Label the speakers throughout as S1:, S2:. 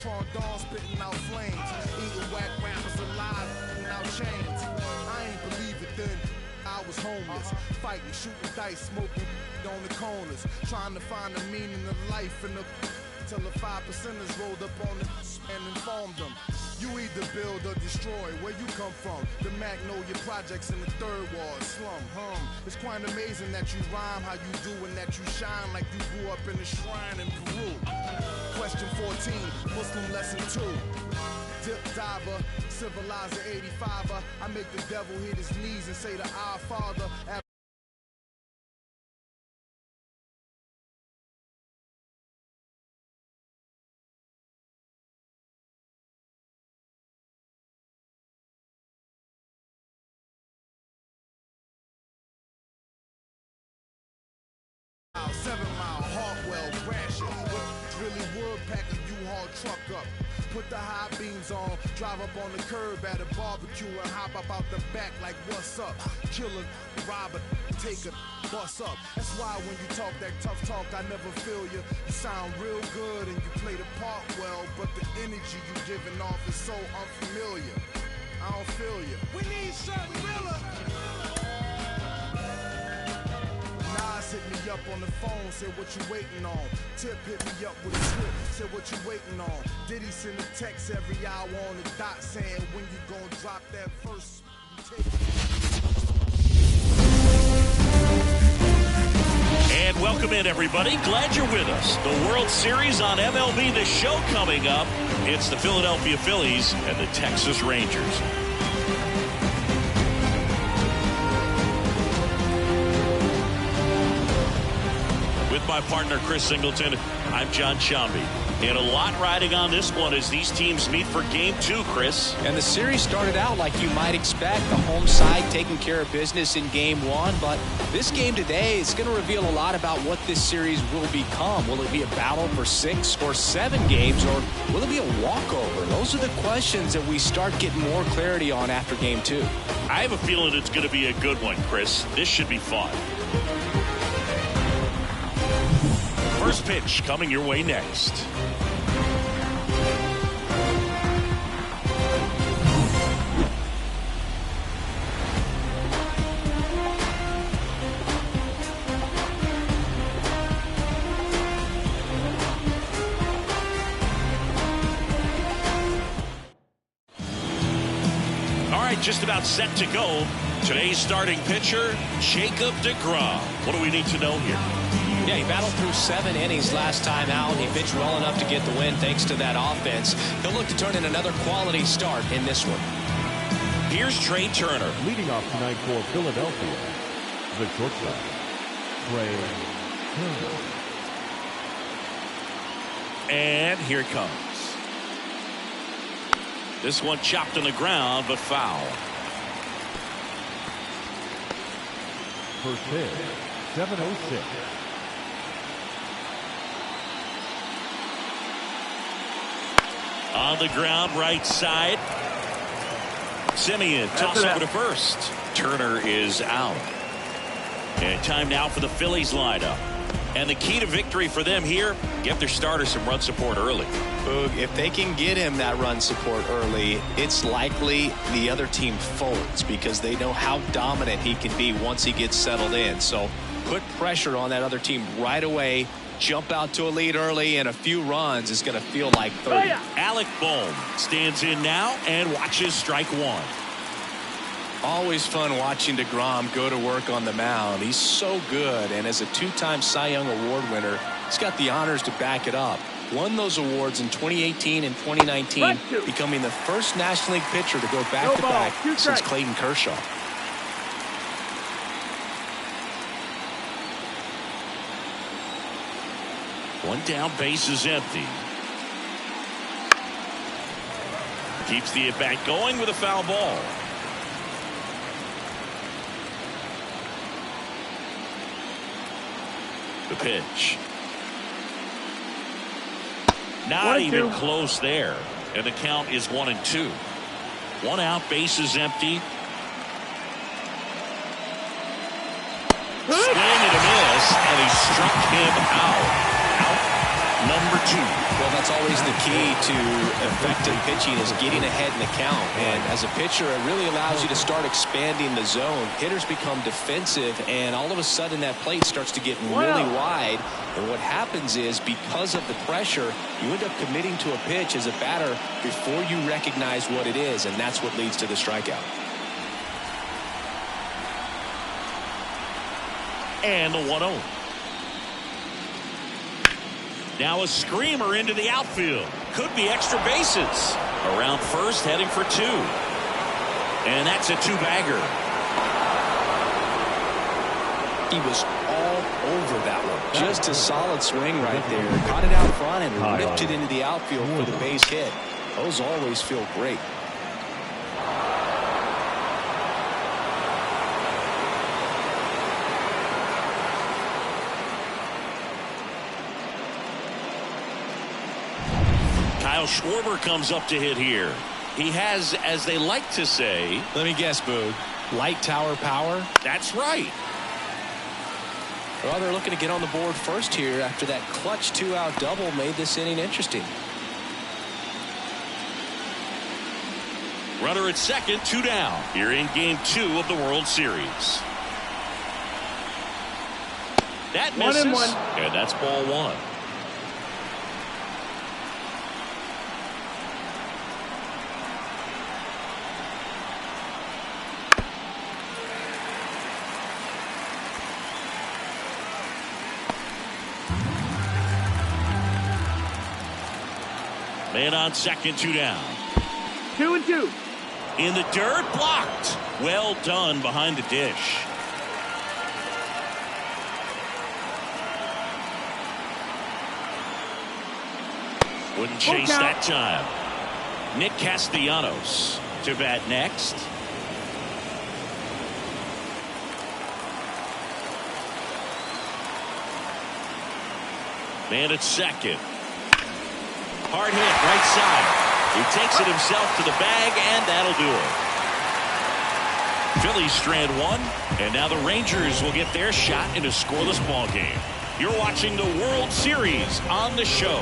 S1: On dawn spitting out flames, eating whack rappers alive, and out chains. I ain't believe it then. I was homeless, fighting, shooting dice, smoking on the corners, trying to find the meaning of life in the till the 5%ers rolled up on the and informed them. You either build or destroy. Where you come from? The Magnolia Projects in the third ward slum. It's quite amazing that you rhyme how you do and that you shine like you grew up in a shrine in Peru. Question 14, Muslim lesson 2. Dip diver, civilizer 85er. I make the devil hit his knees and say to our Father. Really would pack a U-Haul truck up, put the high beams on, drive up on the curb at a barbecue and hop up out the back like what's up, killer, robber, take a bus up. That's why when you talk that tough talk I never feel you. You sound real good and you play the part well, but the energy you giving off is so unfamiliar. I don't feel you. We need something realer. Hit me up on the phone, said what you waiting on. Tip hit me up with a script, said what you waiting on. Diddy send a text every hour on the dot saying when you gonna drop that first tape.
S2: And welcome in, everybody. Glad you're with us. The World Series on MLB The Show coming up. It's the Philadelphia Phillies and the Texas Rangers. With my partner, Chris Singleton, I'm John Shambi. And a lot riding on this one as these teams meet for Game 2, Chris.
S3: And the series started out like you might expect. The home side taking care of business in Game 1. But this game today is going to reveal a lot about what this series will become. Will it be a battle for 6 or 7 games, or will it be a walkover? Those are the questions that we start getting more clarity on after Game 2.
S2: I have a feeling it's going to be a good one, Chris. This should be fun. First pitch coming your way next. All right, just about set to go. Today's starting pitcher, Jacob deGrom. What do we need to know here?
S3: Yeah, he battled through 7 innings last time out. He pitched well enough to get the win thanks to that offense. He'll look to turn in another quality start in this one.
S2: Here's Trey Turner.
S4: Leading off tonight for Philadelphia, the shortstop, Trey Turner.
S2: And here it comes. This one chopped on the ground, but foul.
S4: First pitch, 7:06.
S2: On the ground, right side. Simeon toss over to first. Turner is out. And time now for the Phillies lineup. And the key to victory for them here, get their starter some run support early.
S3: Boog, if they can get him that run support early, it's likely the other team folds because they know how dominant he can be once he gets settled in. So put pressure on that other team right away. Jump out to a lead early, and a few runs is going to feel like 30.
S2: Alec Bohm stands in now and watches strike one.
S3: Always fun watching deGrom go to work on the mound. He's so good, and as a 2-time Cy Young Award winner, he's got the honors to back it up. Won those awards in 2018 and 2019, becoming the first National League pitcher to go back-to-back since Clayton Kershaw.
S2: One down, base is empty. Keeps the at-bat going with a foul ball. The pitch. Not even close there. And the count is 1-2. 1 out, base is empty. Swing and a miss, and he struck him out. number 2.
S3: Well, that's always the key to effective pitching is getting ahead in the count. And as a pitcher, it really allows you to start expanding the zone. Hitters become defensive, and all of a sudden that plate starts to get really wide. And what happens is, because of the pressure, you end up committing to a pitch as a batter before you recognize what it is, and that's what leads to the strikeout.
S2: And the 1-0. Now a screamer into the outfield. Could be extra bases. Around first, heading for 2. And that's a 2-bagger.
S3: He was all over that one. Just a solid swing right there. Caught it out front and ripped it into the outfield for the base hit. Those always feel great.
S2: Kyle Schwarber comes up to hit here. He has, as they like to say...
S3: Let me guess, Boog. Light tower power?
S2: That's right.
S3: Well, they're looking to get on the board first here after that clutch 2-out double made this inning interesting.
S2: Runner at second, 2 down. Here in Game 2 of the World Series. That misses.
S5: 1-1.
S2: And that's ball 1. Man on second, 2 down.
S5: 2-2.
S2: In the dirt, blocked. Well done behind the dish. Wouldn't chase that time. Nick Castellanos to bat next. Man at second. Hard hit, right side. He takes it himself to the bag, and that'll do it. Phillies strand 1, and now the Rangers will get their shot in a scoreless ball game. You're watching the World Series on the show.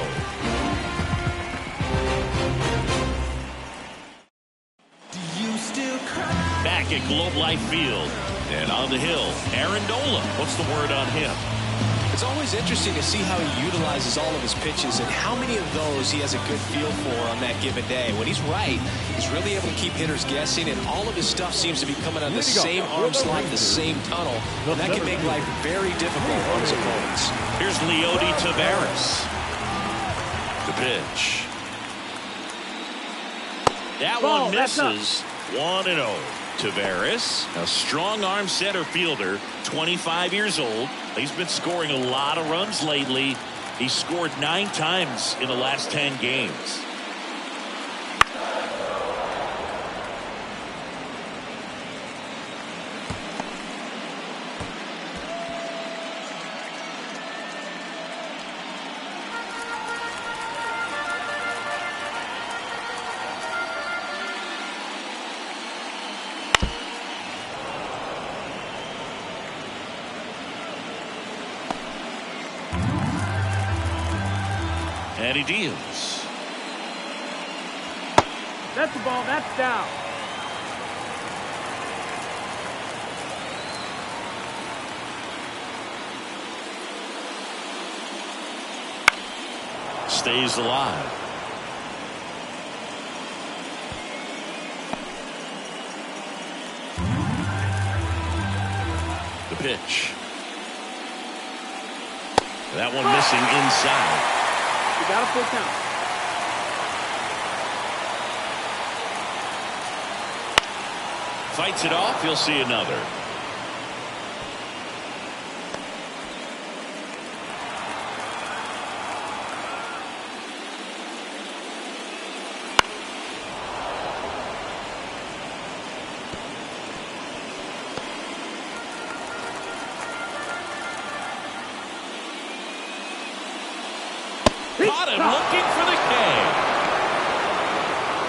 S2: Back at Globe Life Field, and on the hill, Aaron Nola. What's the word on him?
S3: It's always interesting to see how he utilizes all of his pitches and how many of those he has a good feel for on that given day. When he's right, he's really able to keep hitters guessing, and all of his stuff seems to be coming on the same arm slot, the same tunnel, and that can make life very difficult on his opponents.
S2: Here's Leody Taveras. The pitch. That one misses. 1-0. Taveras, a strong arm center fielder, 25 years old. He's been scoring a lot of runs lately. He's scored 9 times in the last 10 games. And he deals.
S5: That's the ball. That's down.
S2: Stays alive. The pitch. That one missing inside.
S5: You got a full count.
S2: Fights it off. He'll see another. Caught him looking for the K.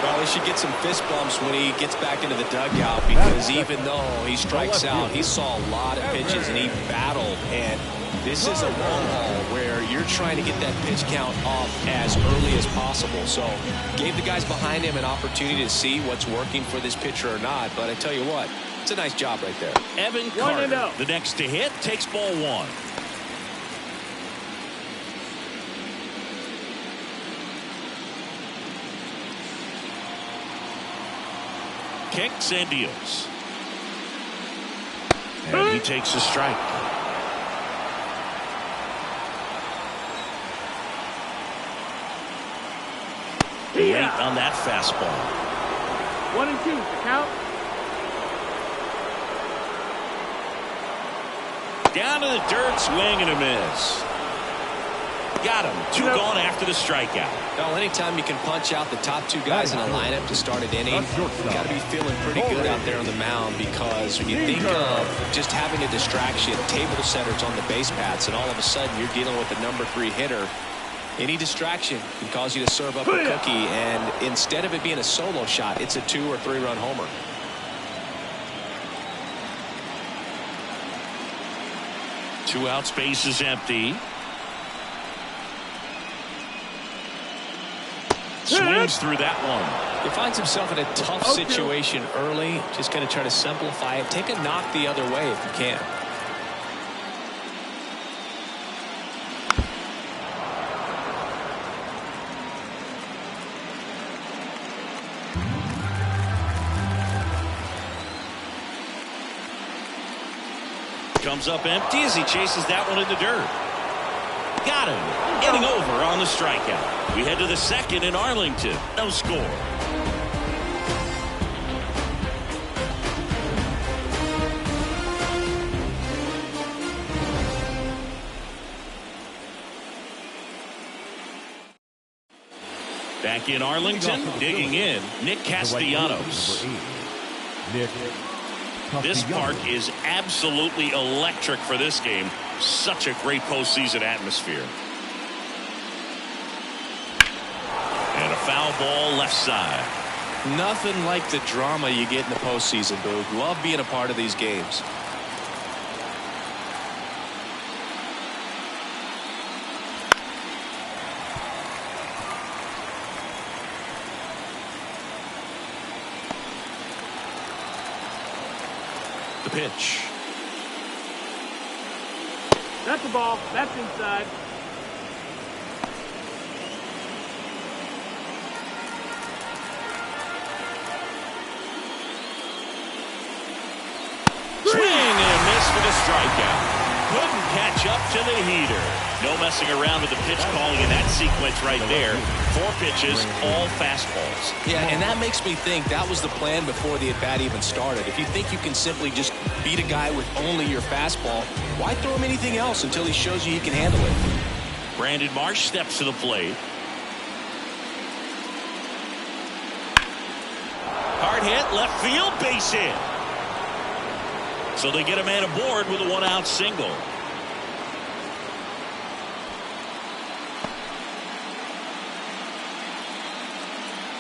S3: Well, he should get some fist bumps when he gets back into the dugout, because even though he strikes out, he saw a lot of pitches and he battled. And this is a long haul where you're trying to get that pitch count up as early as possible. So gave the guys behind him an opportunity to see what's working for this pitcher or not. But I tell you what, it's a nice job right there.
S2: Evan Carter, the next to hit, takes ball one. Kicks and deals. And he takes a strike. Late on that fastball.
S5: 1-2, the count.
S2: Down to the dirt, swing and a miss. Got him. Two gone after the strikeout.
S3: Well, anytime you can punch out the top two guys in a lineup to start an inning, you got to be feeling pretty good out there on the mound, because when you think of just having a distraction, table setters on the base paths, and all of a sudden you're dealing with a number 3 hitter, any distraction can cause you to serve up a cookie, and instead of it being a solo shot, it's a 2- or 3-run homer.
S2: Two outs, base is empty. Swings through that one.
S3: He finds himself in a tough situation early. Just going to try to simplify it. Take a knock the other way if you can.
S2: Comes up empty as he chases that one in the dirt. Got him. Getting over on the strikeout. We head to the second in Arlington. No score. Back in Arlington, digging in, Nick Castellanos. This park is absolutely electric for this game. Such a great postseason atmosphere. And a foul ball left side.
S3: Nothing like the drama you get in the postseason, Boog. Love being a part of these games. The pitch.
S5: That's the ball. That's inside.
S2: Swing and a miss for the strikeout. Couldn't catch up to the heater. No messing around with the pitch calling in that sequence right there. 4 pitches, all fastballs.
S3: Yeah, and that makes me think that was the plan before the at-bat even started. If you think you can simply just beat a guy with only your fastball, why throw him anything else until he shows you he can handle it?
S2: Brandon Marsh steps to the plate. Hard hit, left field, base hit. So they get a man aboard with a 1-out single.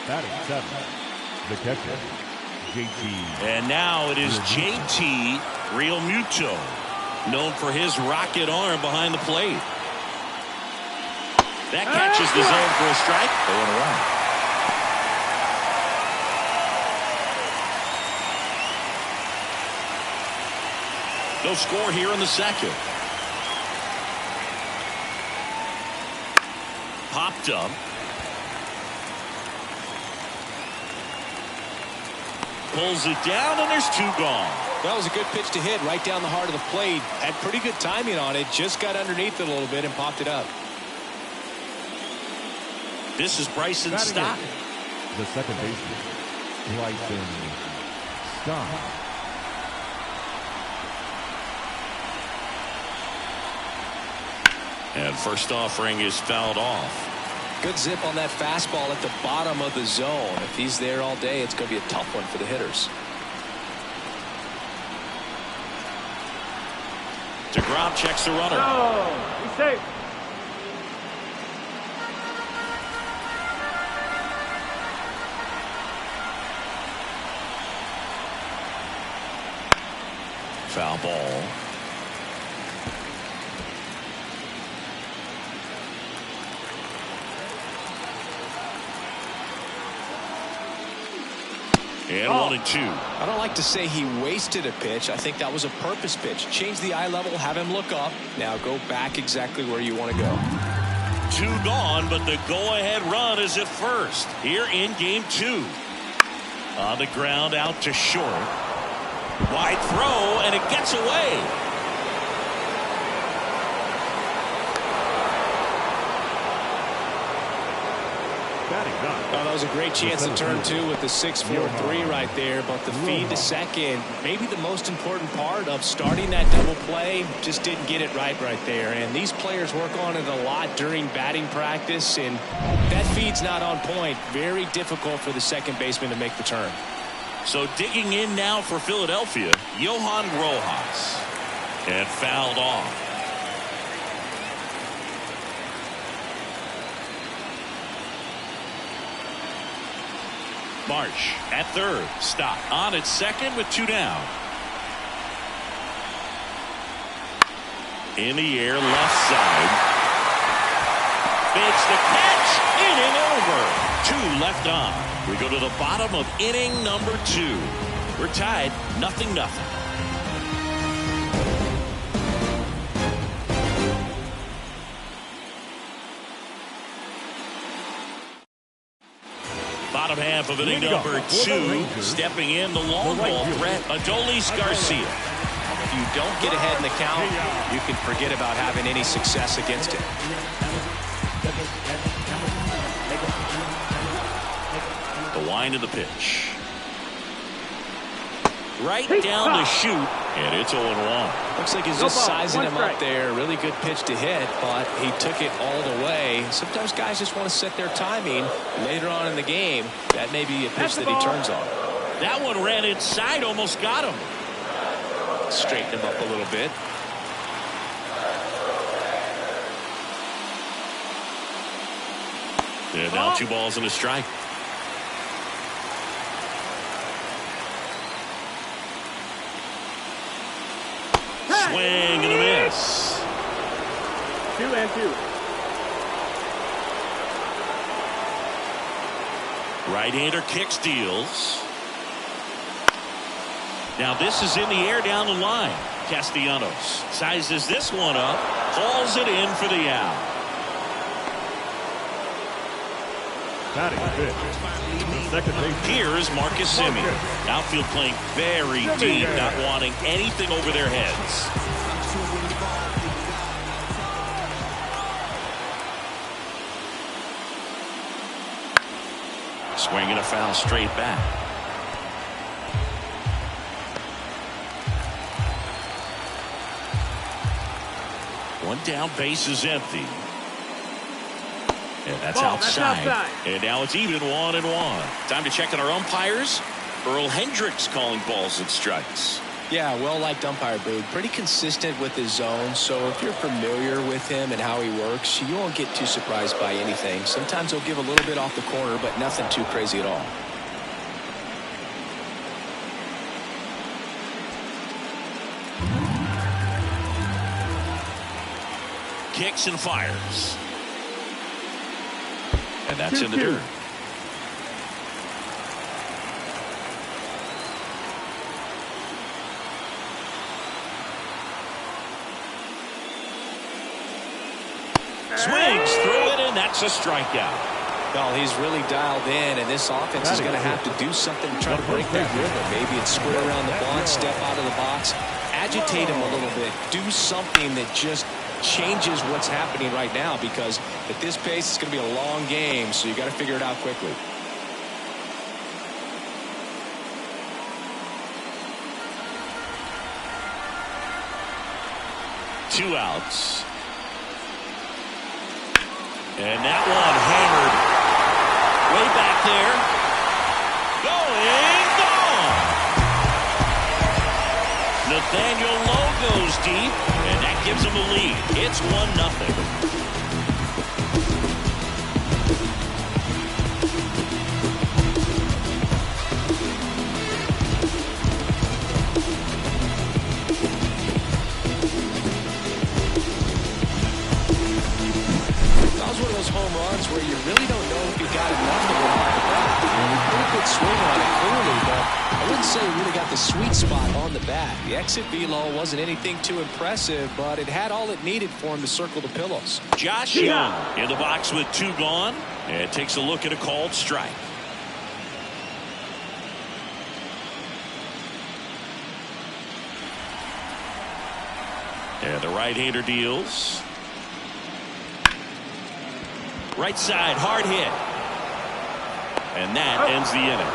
S4: Batting 7, the catcher, JT.
S2: And now it is JT Realmuto, known for his rocket arm behind the plate. That catches the zone for a strike. They want to run. No score here in the second. Popped up. Pulls it down, and there's 2 gone.
S3: That was a good pitch to hit right down the heart of the plate. Had pretty good timing on it. Just got underneath it a little bit and popped it up.
S2: This is Bryson Stott.
S4: The second baseman, Bryson Stott.
S2: And first offering is fouled off.
S3: Good zip on that fastball at the bottom of the zone. If he's there all day, it's going to be a tough one for the hitters.
S2: DeGrom checks the runner.
S5: Oh, he's safe.
S2: Foul ball. And
S5: Oh.
S2: 1-2.
S3: I don't like to say he wasted a pitch. I think that was a purpose pitch. Change the eye level, have him look up. Now go back exactly where you want to go.
S2: 2 gone, but the go-ahead run is at first here in game 2. On the ground out to short. Wide throw, and it gets away.
S3: Oh, that was a great chance to turn 2 with the 6-4-3 right there, but the feed to second, maybe the most important part of starting that double play, just didn't get it right there. And these players work on it a lot during batting practice, and that feed's not on point. Very difficult for the second baseman to make the turn.
S2: So digging in now for Philadelphia, Johan Rojas. And fouled off. Marsh at third. Stop. On at second with 2 down. In the air, left side. Makes the catch. Inning over. 2 left on. We go to the bottom of inning number 2. We're tied 0-0. Bottom half of inning number 2. Stepping in the long ball threat, Adolis Garcia.
S3: If you don't get ahead in the count, you can forget about having any success against it.
S2: The wind of the pitch. Right down the chute, and it's 0-1.
S3: Looks like he's
S5: No
S3: just
S5: ball,
S3: sizing
S5: 1
S3: him
S5: strike.
S3: up there. Really good pitch to hit, but he took it all the way. Sometimes guys just want to set their timing later on in the game. That may be a pitch
S5: That's the
S3: that he
S5: ball.
S3: turns on.
S2: That one ran inside, almost got him.
S3: Straighten him up a little bit.
S2: And now 2 balls and a strike. Swing and a miss.
S5: 2-2.
S2: Right-hander kick steals. Now this is in the air down the line. Castellanos sizes this one up, hauls it in for the out.
S4: Batting fifth. Second base.
S2: Here is Marcus Semien. Outfield playing very deep, not wanting anything over their heads. Swing and a foul straight back. One down, base is empty. And that's
S5: Ball, that's
S2: outside.
S5: outside.
S2: And now it's even 1-1. Time to check on our umpires. Earl Hendricks calling balls and strikes.
S3: Yeah, well-liked umpire, Boog. Pretty consistent with his zone, so if you're familiar with him and how he works, you won't get too surprised by anything. Sometimes he'll give a little bit off the corner, but nothing too crazy at all.
S2: Kicks and fires. And that's in the dirt. Swings through it, and that's a strikeout.
S3: Well, he's really dialed in, and this offense is going to have to do something to try to break that rhythm. Maybe it's square around the bunt, step out of the box, agitate him a little bit, do something that just changes what's happening right now, because at this pace, it's going to be a long game, so you got to figure it out quickly.
S2: Two outs. And that one hammered way back there. Going, gone. Nathaniel Lowe goes deep, and that gives him the lead. It's 1-0.
S3: One of those home runs where you really don't know if you got enough of it off the bat. Pretty good swing on it clearly, but I wouldn't say he really got the sweet spot on the bat. The exit velo wasn't anything too impressive, but it had all it needed for him to circle the pillows.
S2: Josh Young in the box with 2 gone, and takes a look at a called strike. And the right-hander deals. Right side, hard hit. And that ends the inning.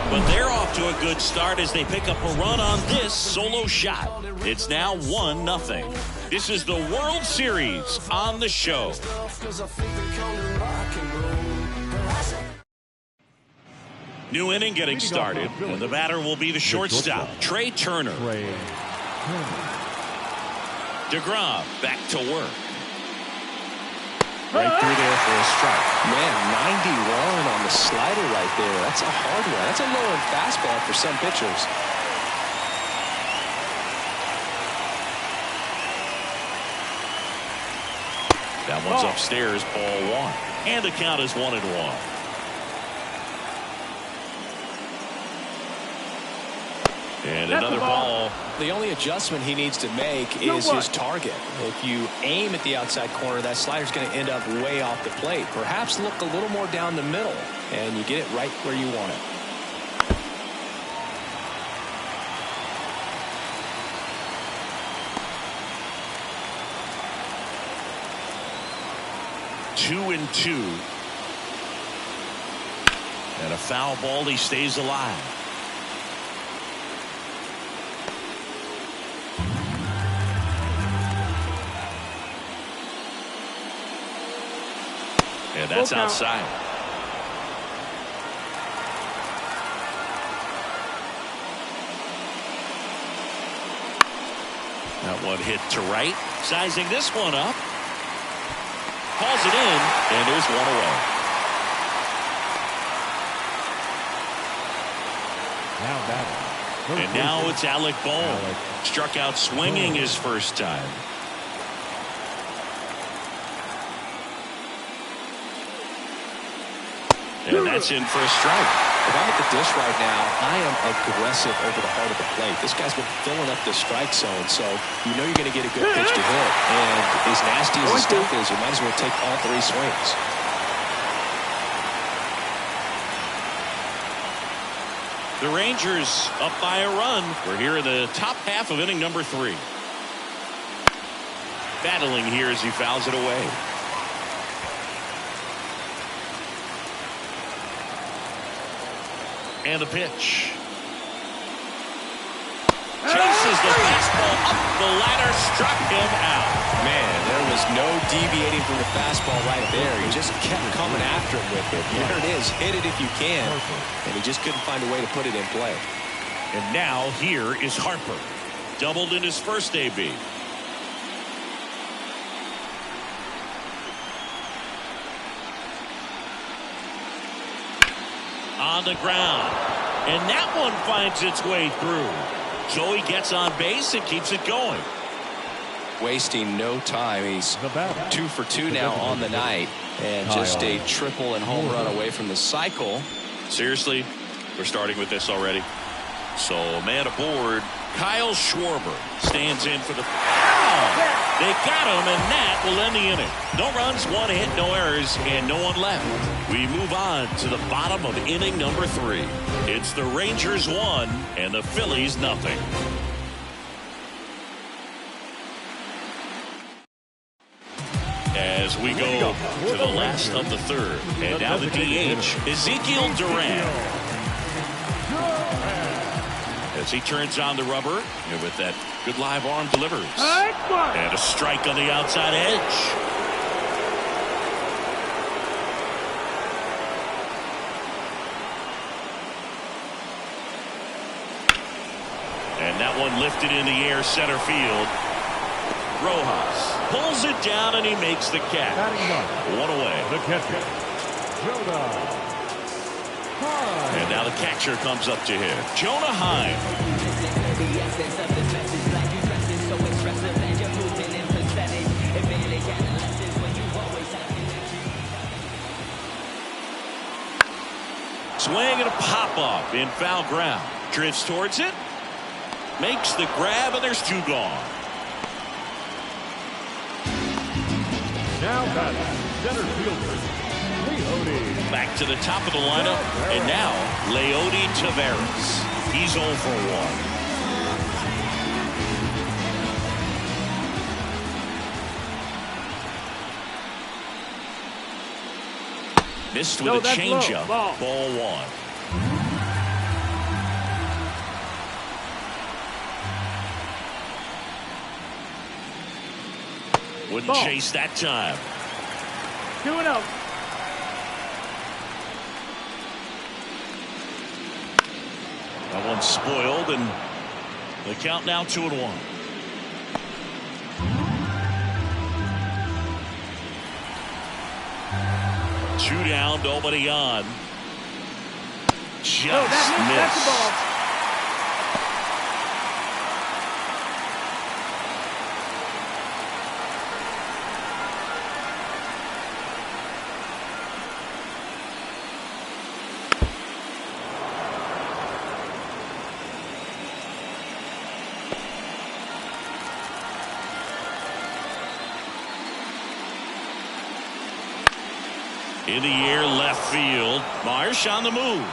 S2: But they're off to a good start as they pick up a run on this solo shot. It's now 1-0. This is the World Series on the show. New inning getting started, and the batter will be the shortstop, Trey Turner. DeGrom back to work. Right through there for a strike.
S3: Man, 91 on the slider right there. That's a hard one. That's a low-end fastball for some pitchers.
S2: That one's upstairs, ball 1. And the count is 1-1. And another ball.
S3: The only adjustment he needs to make is his target. If you aim at the outside corner, that slider's going to end up way off the plate. Perhaps look a little more down the middle, and you get it right where you want it.
S2: Two and 2. And a foul ball. He stays alive. And that's outside. That one hit to right. Sizing this one up. Calls it in, and there's one away. And now it's Alec Bohm. Struck out swinging his first time. And that's in for a strike.
S3: If I'm at the dish right now, I am aggressive over the heart of the plate. This guy's been filling up the strike zone, so you know you're going to get a good pitch to hit. And as nasty as the stuff is, you might as well take all 3 swings.
S2: The Rangers up by a run. We're here in the top half of inning number 3. Battling here as he fouls it away. And the pitch. Chases the fastball up the ladder, struck him out.
S3: Man, there was no deviating from the fastball right there. He just kept coming after him with it. There it is. Hit it if you can. And he just couldn't find a way to put it in play.
S2: And now here is Harper. Doubled in his first AB. On the ground. And that one finds its way through. So he gets on base and keeps it going.
S3: Wasting no time. He's 2 for 2 now on the night. And just a triple and home run away from the cycle.
S2: Seriously, we're starting with this already. So man aboard. Kyle Schwarber stands in for the foul. They got him, and that will end the inning. No runs, 1 hit, no errors, and no one left. We move on to the bottom of inning number 3. It's the Rangers 1 and the Phillies 0. As we go to the last of the 3rd, and now the DH, Ezekiel Duran. As he turns on the rubber, and with that good live arm delivers. And a strike on the outside edge. And that one lifted in the air center field. Rojas pulls it down and he makes the catch. 1 away.
S4: The catcher, Jonah.
S2: And now the catcher comes up to him. Jonah Heim. Swing and a pop-up in foul ground. Drifts towards it. Makes the grab, and there's 2 gone.
S4: Now batting, center fielder, Leody.
S2: Back to the top of the lineup, and now Leody Taveras. He's 0 for 1. Missed with a changeup. Ball 1. Wouldn't chase that time.
S5: 2-0.
S2: That one's spoiled, and the count now 2-1. Two down, nobody on. Just
S5: That's the ball.
S2: In the air, left field. Marsh on the move.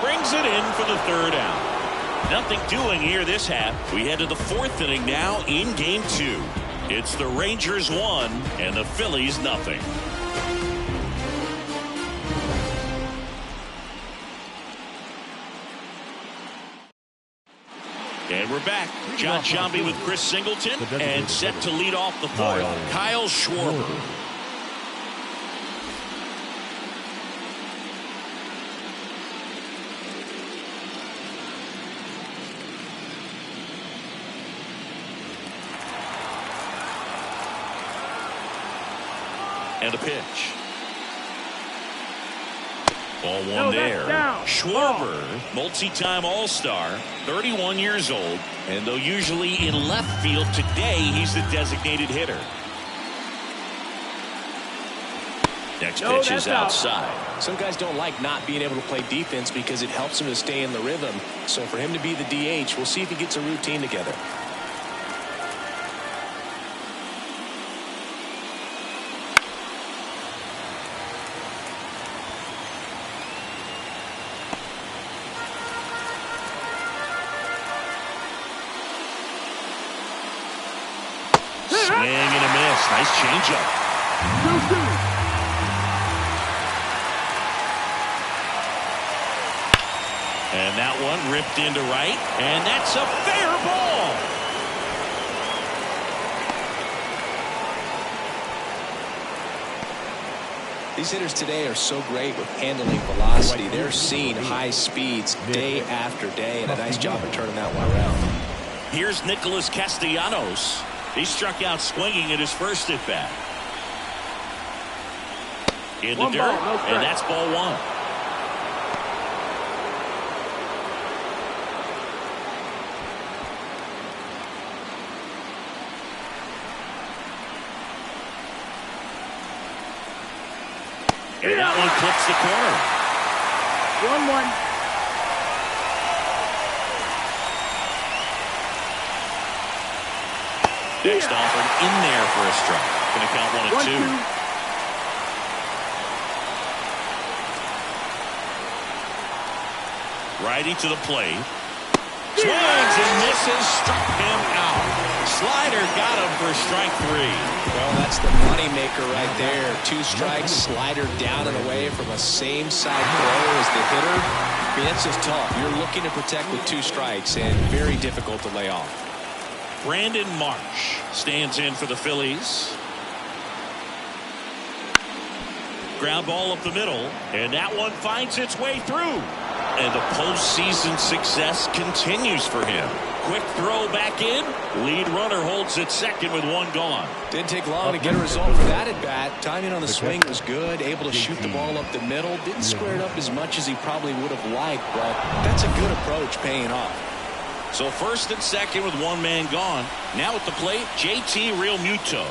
S2: Brings it in for the 3rd out. Nothing doing here this half. We head to the 4th inning now in game 2. It's the Rangers 1 and the Phillies nothing. And we're back. John Sciambi with Chris Singleton and set to lead off the 4th. Kyle Schwarber. And a pitch. Ball 1 there. Schwarber, multi-time All-Star, 31 years old, and though usually in left field, today he's the designated hitter. Next pitch is outside.
S3: Some guys don't like not being able to play defense because it helps them to stay in the rhythm. So for him to be the DH, we'll see if he gets a routine together.
S2: Swing and a miss. Nice changeup.
S5: 2-2.
S2: And that one ripped into right. And that's a fair ball.
S3: These hitters today are so great with handling velocity. They're seeing high speeds day after day, and a nice job of turning that one around.
S2: Here's Nicholas Castellanos. He struck out swinging at his first at bat. In the dirt, and that's ball 1. And that one clips the corner.
S5: 1-1.
S2: Next offered in there for a strike. Going to count 1-2. Righty to the plate. Swings and misses. Struck him out. Slider got him for strike 3.
S3: Well, that's the moneymaker right there. 2 strikes, slider down and away from a same side throw as the hitter. I mean, that's just tough. You're looking to protect with 2 strikes and very difficult to lay off.
S2: Brandon Marsh stands in for the Phillies. Ground ball up the middle, and that one finds its way through. And the postseason success continues for him. Quick throw back in. Lead runner holds at second with 1 gone.
S3: Didn't take long to get a result for that at bat. Timing on the swing was good. Able to shoot the ball up the middle. Didn't square it up as much as he probably would have liked, but that's a good approach paying off.
S2: So first and second with 1 man gone. Now at the plate, JT Realmuto.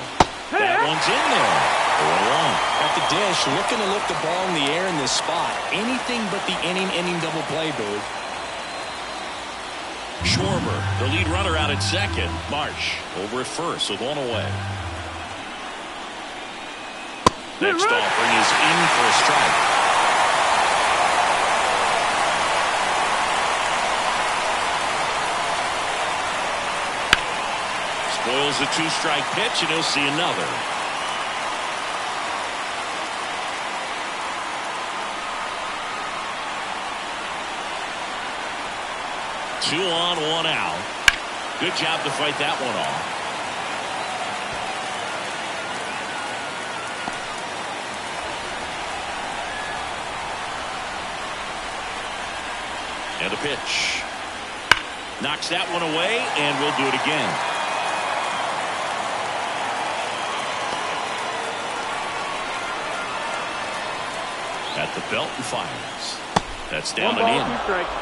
S2: That one's in there. 0-1.
S3: At the dish, looking to lift the ball in the air in this spot. Anything but the inning double play, Boo.
S2: Schwarber, the lead runner out at second. Marsh over at first with one away. Next offering is in for a strike. Spoils the two-strike pitch, and he'll see another. Two on, one out. Good job to fight that one off. And a pitch. Knocks that one away, and we'll do it again. At the belt and fires. That's down and in.
S5: 2 strikes.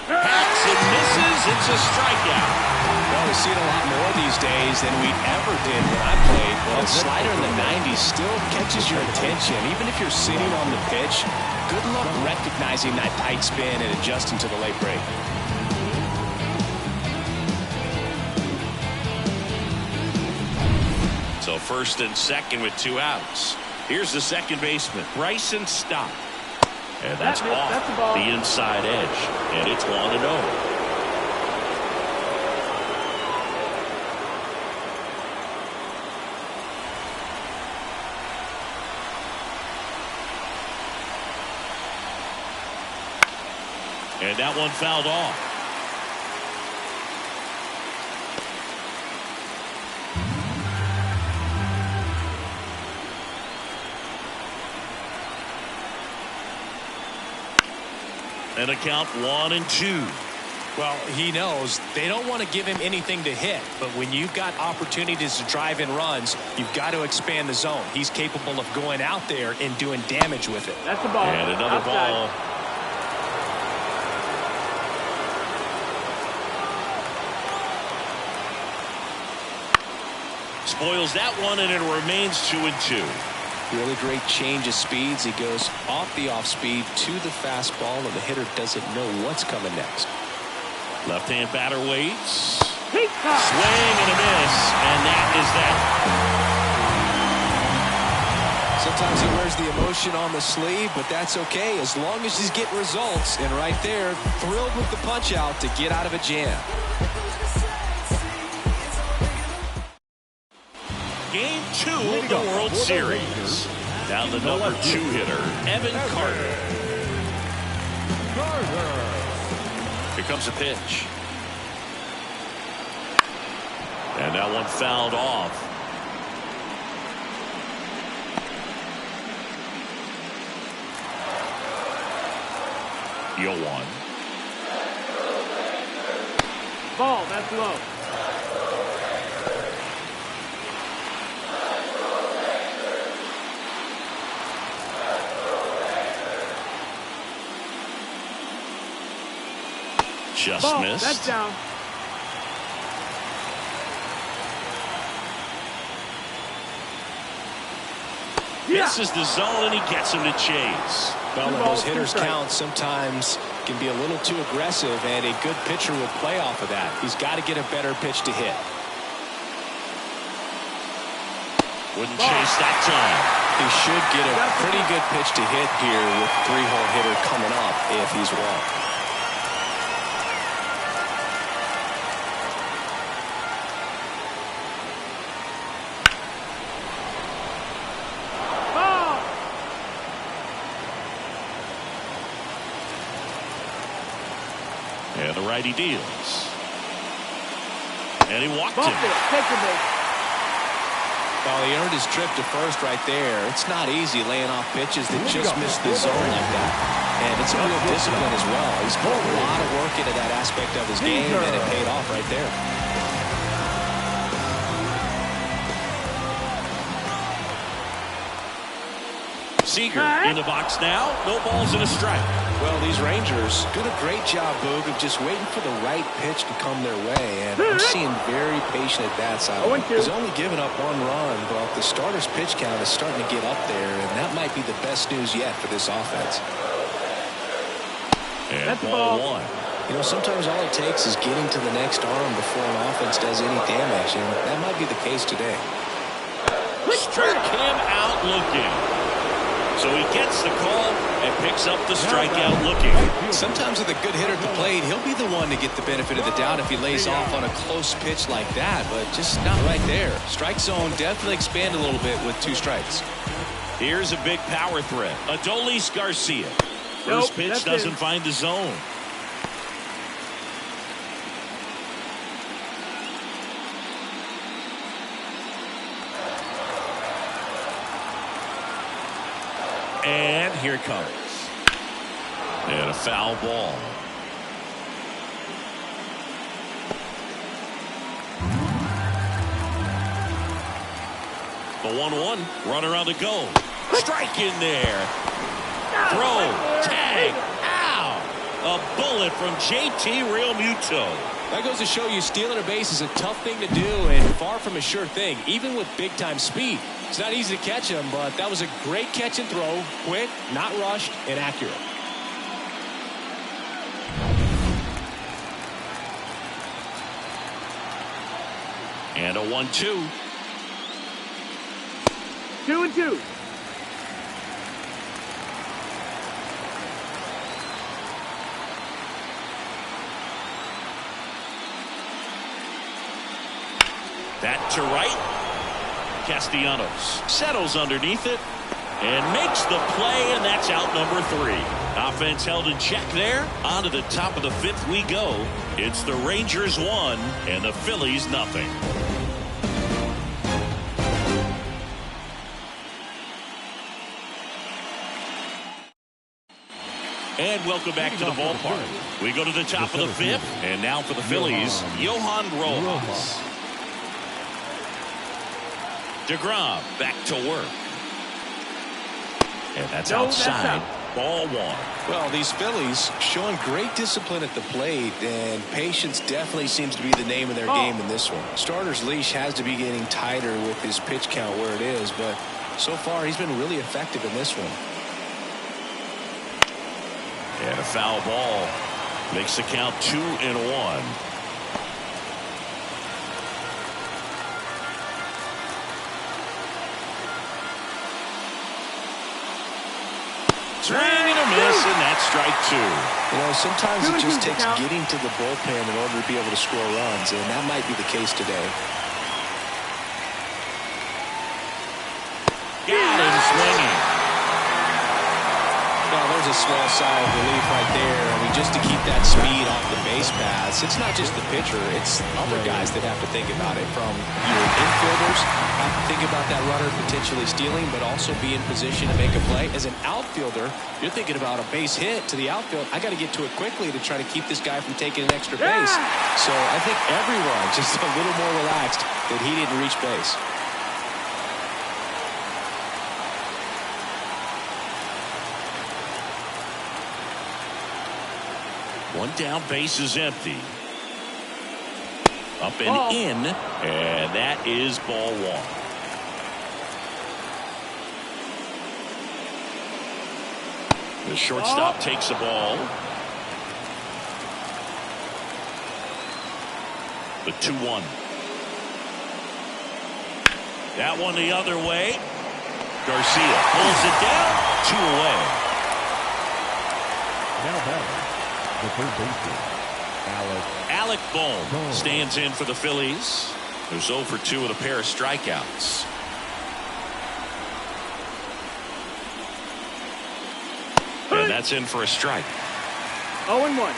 S2: Hacks and misses. It's a strikeout.
S3: Well, we've seen a lot more these days than we ever did when I played. Well, a slider in the 90s still catches your attention. Even if you're sitting on the pitch, good luck recognizing that tight spin and adjusting to the late break.
S2: So first and second with 2 outs. Here's the second baseman, Bryson Stott. And that's off the inside edge. And it's 1-0. And that one fouled off. And a count 1-2.
S3: Well, he knows they don't want to give him anything to hit, but when you've got opportunities to drive in runs, you've got to expand the zone. He's capable of going out there and doing damage with it.
S5: That's the ball.
S2: And another
S5: Outside.
S2: ball. Spoils that one, and it remains 2-2.
S3: Really great change of speeds. He goes off the off speed to the fastball, and the hitter doesn't know what's coming next.
S2: Left-hand batter waits.
S5: Heat pop.
S2: Swing and a miss, and that is that.
S3: Sometimes he wears the emotion on the sleeve, but that's okay as long as he's getting results. And right there, thrilled with the punch out to get out of a jam.
S2: Game 2 of the World Series. Down the number 2 hitter, Evan Carter. Here comes a pitch. And that one fouled off. Yo one.
S5: Ball, that's low.
S2: Just
S5: Ball,
S2: missed.
S5: that's down.
S2: Misses the zone, and he gets him to chase.
S3: Well, when those hitters count, sometimes can be a little too aggressive, and a good pitcher will play off of that. He's got to get a better pitch to hit.
S2: Wouldn't chase that time.
S3: He should get a pretty good pitch to hit here with 3-hole hitter coming up if he's walked.
S2: And the righty deals. And he walked him.
S5: Take the base.
S3: Well, he earned his trip to first right there. It's not easy laying off pitches that just miss the zone like that. And it's a real discipline as well. He's put a lot of work into that aspect of his game, and it paid off right there.
S2: Seager in the box now. No balls and a strike.
S3: Well, these Rangers doing a great job, Boog, of just waiting for the right pitch to come their way. And I'm seeing very patient at bats out of him. He's only given up 1 run, but the starter's pitch count is starting to get up there, and that might be the best news yet for this offense.
S2: And that's ball 1.
S3: You know, sometimes all it takes is getting to the next arm before an offense does any damage, and that might be the case today.
S2: Struck him out looking. So he gets the call and picks up the strikeout looking.
S3: Sometimes with a good hitter at the plate, he'll be the one to get the benefit of the doubt if he lays off on a close pitch like that, but just not right there. Strike zone definitely expand a little bit with 2 strikes.
S2: Here's a big power threat. Adolis Garcia. First pitch doesn't find the zone. And here it comes. And a foul ball. The 1-1. Runner on the go. Strike in there. Throw. Tag. Ow. A bullet from JT Realmuto.
S3: That goes to show you stealing a base is a tough thing to do and far from a sure thing, even with big-time speed. It's not easy to catch him, but that was a great catch and throw. Quick, not rushed, and accurate.
S2: And a 1-2.
S5: 2-2.
S2: That to right. Castellanos settles underneath it and makes the play, and that's out number 3. Offense held in check there. On to the top of the 5th we go. It's the Rangers 1 and the Phillies nothing. And welcome back to the ballpark. We go to the top of the 5th, and now for the Phillies, Johan Rojas. DeGrom back to work. And that's outside. Ball 1.
S3: Well, these Phillies showing great discipline at the plate, and patience definitely seems to be the name of their game in this one. Starter's leash has to be getting tighter with his pitch count where it is, but so far he's been really effective in this one.
S2: And a foul ball makes the count 2-1. Swing and a miss, and that's strike 2.
S3: You know, sometimes it just takes getting to the bullpen in order to be able to score runs, and that might be the case today.
S2: Got him swinging.
S3: Well, there's a small sigh of relief right there. I mean, just to keep that speed off the base paths, it's not just the pitcher, it's other guys that have to think about it. From your infielders, have to think about that runner potentially stealing, but also be in position to make a play. As an outfielder, you're thinking about a base hit to the outfield. I got to get to it quickly to try to keep this guy from taking an extra base. So I think everyone just a little more relaxed that he didn't reach base.
S2: One down, base is empty. Up and in, and that is ball 1. The shortstop takes the ball. The 2-1. That one the other way. Garcia pulls it down. 2 away.
S4: Now batting, the third baseman,
S2: Alec Bohm stands in for the Phillies. They're 0 for 2 with a pair of strikeouts. And that's in for a strike.
S5: 0-1.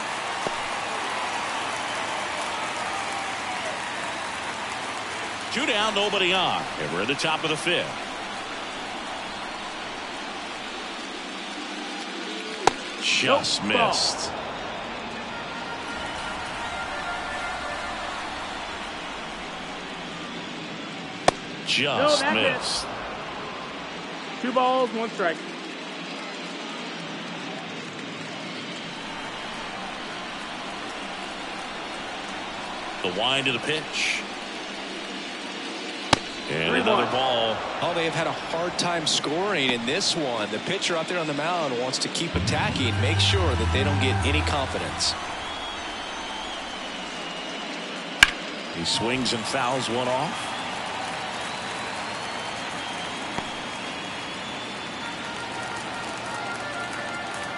S2: Two down, nobody on. And we're at the top of the 5th. Just missed. Just missed.
S5: 2 balls, 1 strike.
S2: The wind of the pitch. And another ball.
S3: Oh, they have had a hard time scoring in this one. The pitcher out there on the mound wants to keep attacking, make sure that they don't get any confidence.
S2: He swings and fouls one off.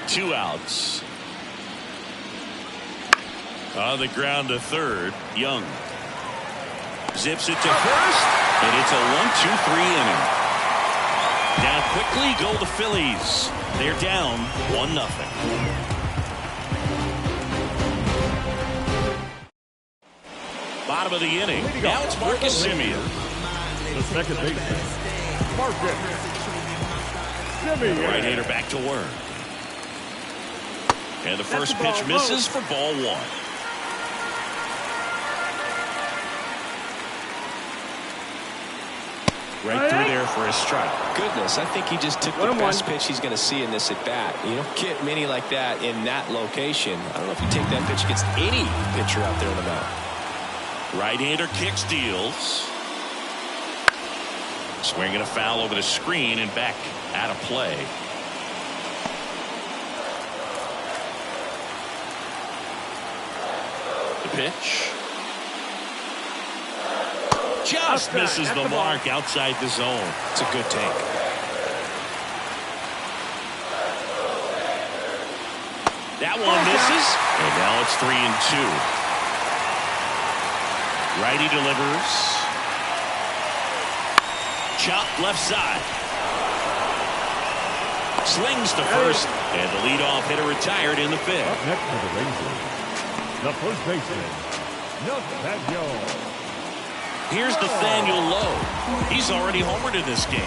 S2: Two outs. On the ground to third, Young. Zips it to first, and it's a 1-2-3 inning. Down quickly go the Phillies. They're down 1-0. Bottom of the inning. Now it's Marcus Semien.
S4: The second baseman, Marcus Semien.
S2: Right-hander back to work. And the first pitch misses for ball one. Right through there for a strike.
S3: Goodness, I think he just took the best pitch he's going to see in this at bat. You don't get many like that in that location. I don't know if you take that pitch against any pitcher out there on the mound.
S2: Right-hander kick steals. Swinging a foul over the screen and back out of play. The pitch. Just misses the mark outside the zone.
S3: It's a good take.
S2: That one misses. And now it's 3-2. Righty delivers. Chop left side. Slings to first. And the leadoff hitter retired in the fifth.
S4: Up next for the Rangers, the first baseman, Nathaniel.
S2: Here's Nathaniel Lowe. He's already homered in this game.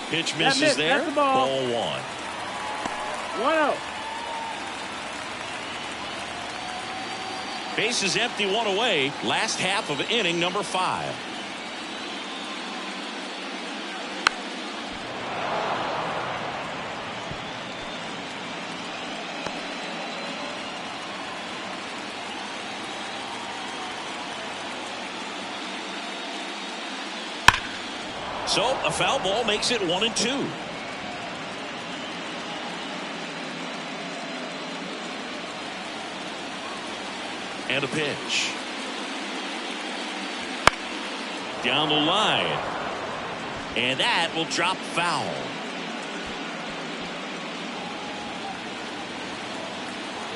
S2: Pitch misses there. Ball one.
S5: 1-0.
S2: Bases empty, one away. Last half of inning number 5. So a foul ball makes it 1-2. And a pitch. Down the line. And that will drop foul.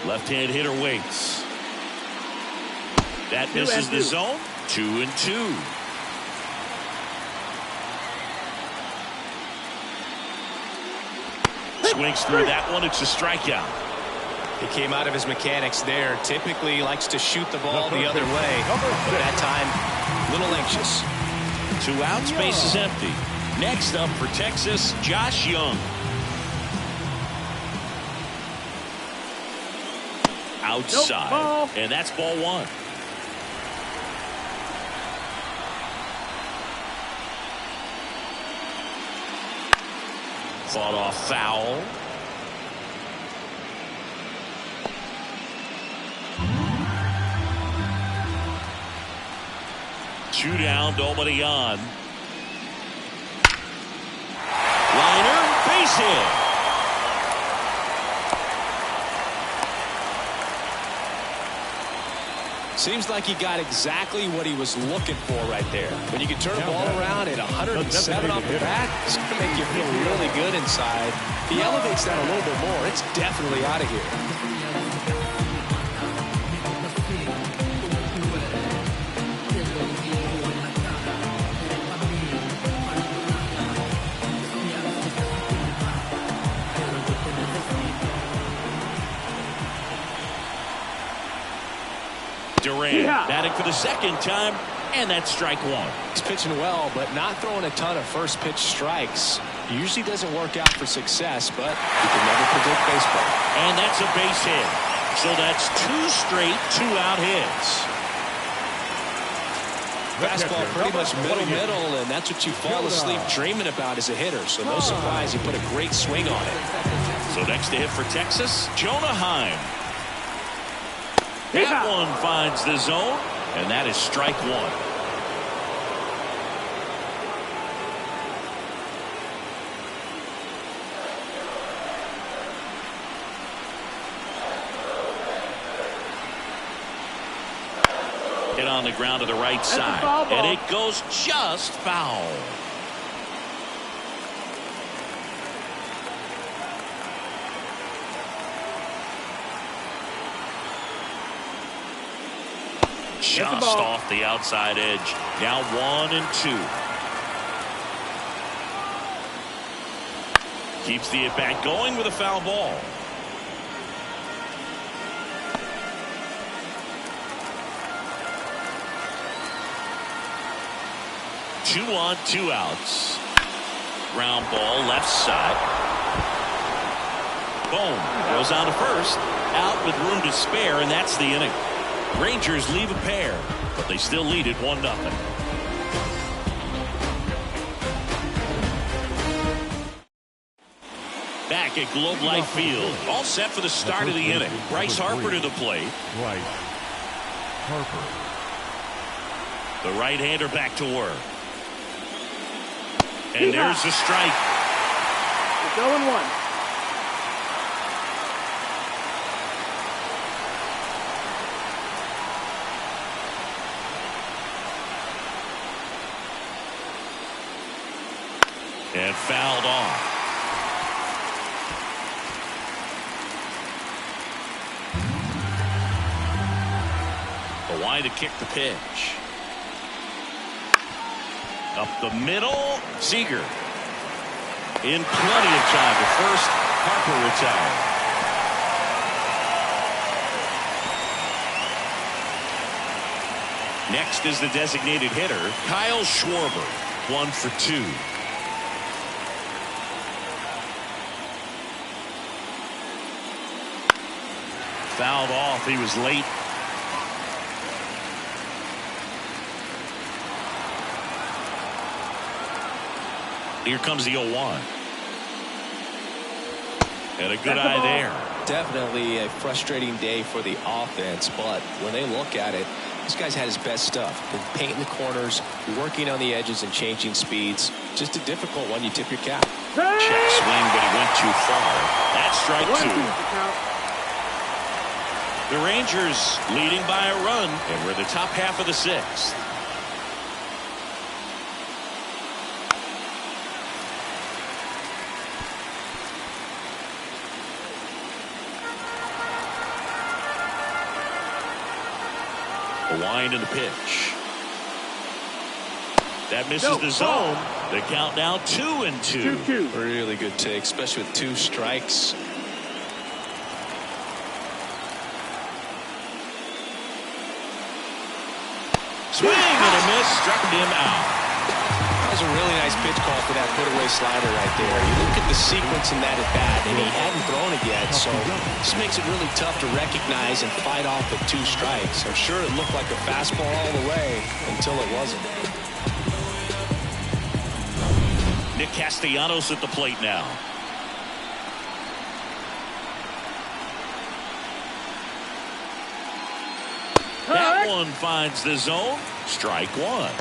S2: Left-hand hitter waits. That misses the zone. 2-2. Swings through that one. It's a strikeout.
S3: He came out of his mechanics there. Typically likes to shoot the ball the other way. But that time, a little anxious.
S2: 2 outs, bases empty. Next up for Texas, Josh Young. Outside. And that's ball one. Fought off foul. Two down, nobody on. Liner, base hit.
S3: Seems like he got exactly what he was looking for right there. When you can turn a ball around at 107 off the bat, it's going to make you feel really good inside. He elevates that a little bit more. It's definitely out of here.
S2: Durant batting for the second time, and that's strike one.
S3: He's pitching well, but not throwing a ton of first pitch strikes. Usually doesn't work out for success, but you can never predict baseball.
S2: And that's a base hit. So that's 2 straight 2-out hits.
S3: Fastball pretty much middle, and that's what you fall asleep dreaming about as a hitter. So no surprise, he put a great swing on it.
S2: So next to hit for Texas, Jonah Heim. That one finds the zone, and that is strike one. Hit on the ground to the right side, and it goes just foul. Just off the outside edge. Now 1-2. Keeps the at-bat going with a foul ball. Two on, 2 outs. Ground ball left side. Boom. Goes on to first. Out with room to spare, and that's the inning. Rangers leave a pair, but they still lead it 1-0. Back at Globe Life Field, all set for the start of the inning. Bryce Harper to the plate.
S4: Bryce Harper.
S2: The right-hander back to work. And there's the strike.
S5: It's 0-1.
S2: And fouled off. Kawhi to kick the pitch. Up the middle, Seager. In plenty of time to first. Harper retired. Next is the designated hitter, Kyle Schwarber. 1 for 2. Fouled off. He was late. Here comes the 0-1. And a good eye there.
S3: Definitely a frustrating day for the offense, but when they look at it, this guy's had his best stuff. Been painting the corners, working on the edges and changing speeds. Just a difficult one. You tip your cap.
S2: Check swing, but he went too far. That's strike 2. The Rangers leading by a run, and we're in the top half of the 6th. A wind in the pitch. That misses the zone. The count now 2-2.
S3: Really good take, especially with 2 strikes.
S2: Swing and a miss, struck him out.
S3: That was a really nice pitch call for that put-away slider right there. You look at the sequence in that at-bat, and he hadn't thrown it yet, so this makes it really tough to recognize and fight off with 2 strikes. I'm sure it looked like a fastball all the way until it wasn't.
S2: Nick Castellanos at the plate now. That one finds the zone. Strike 1.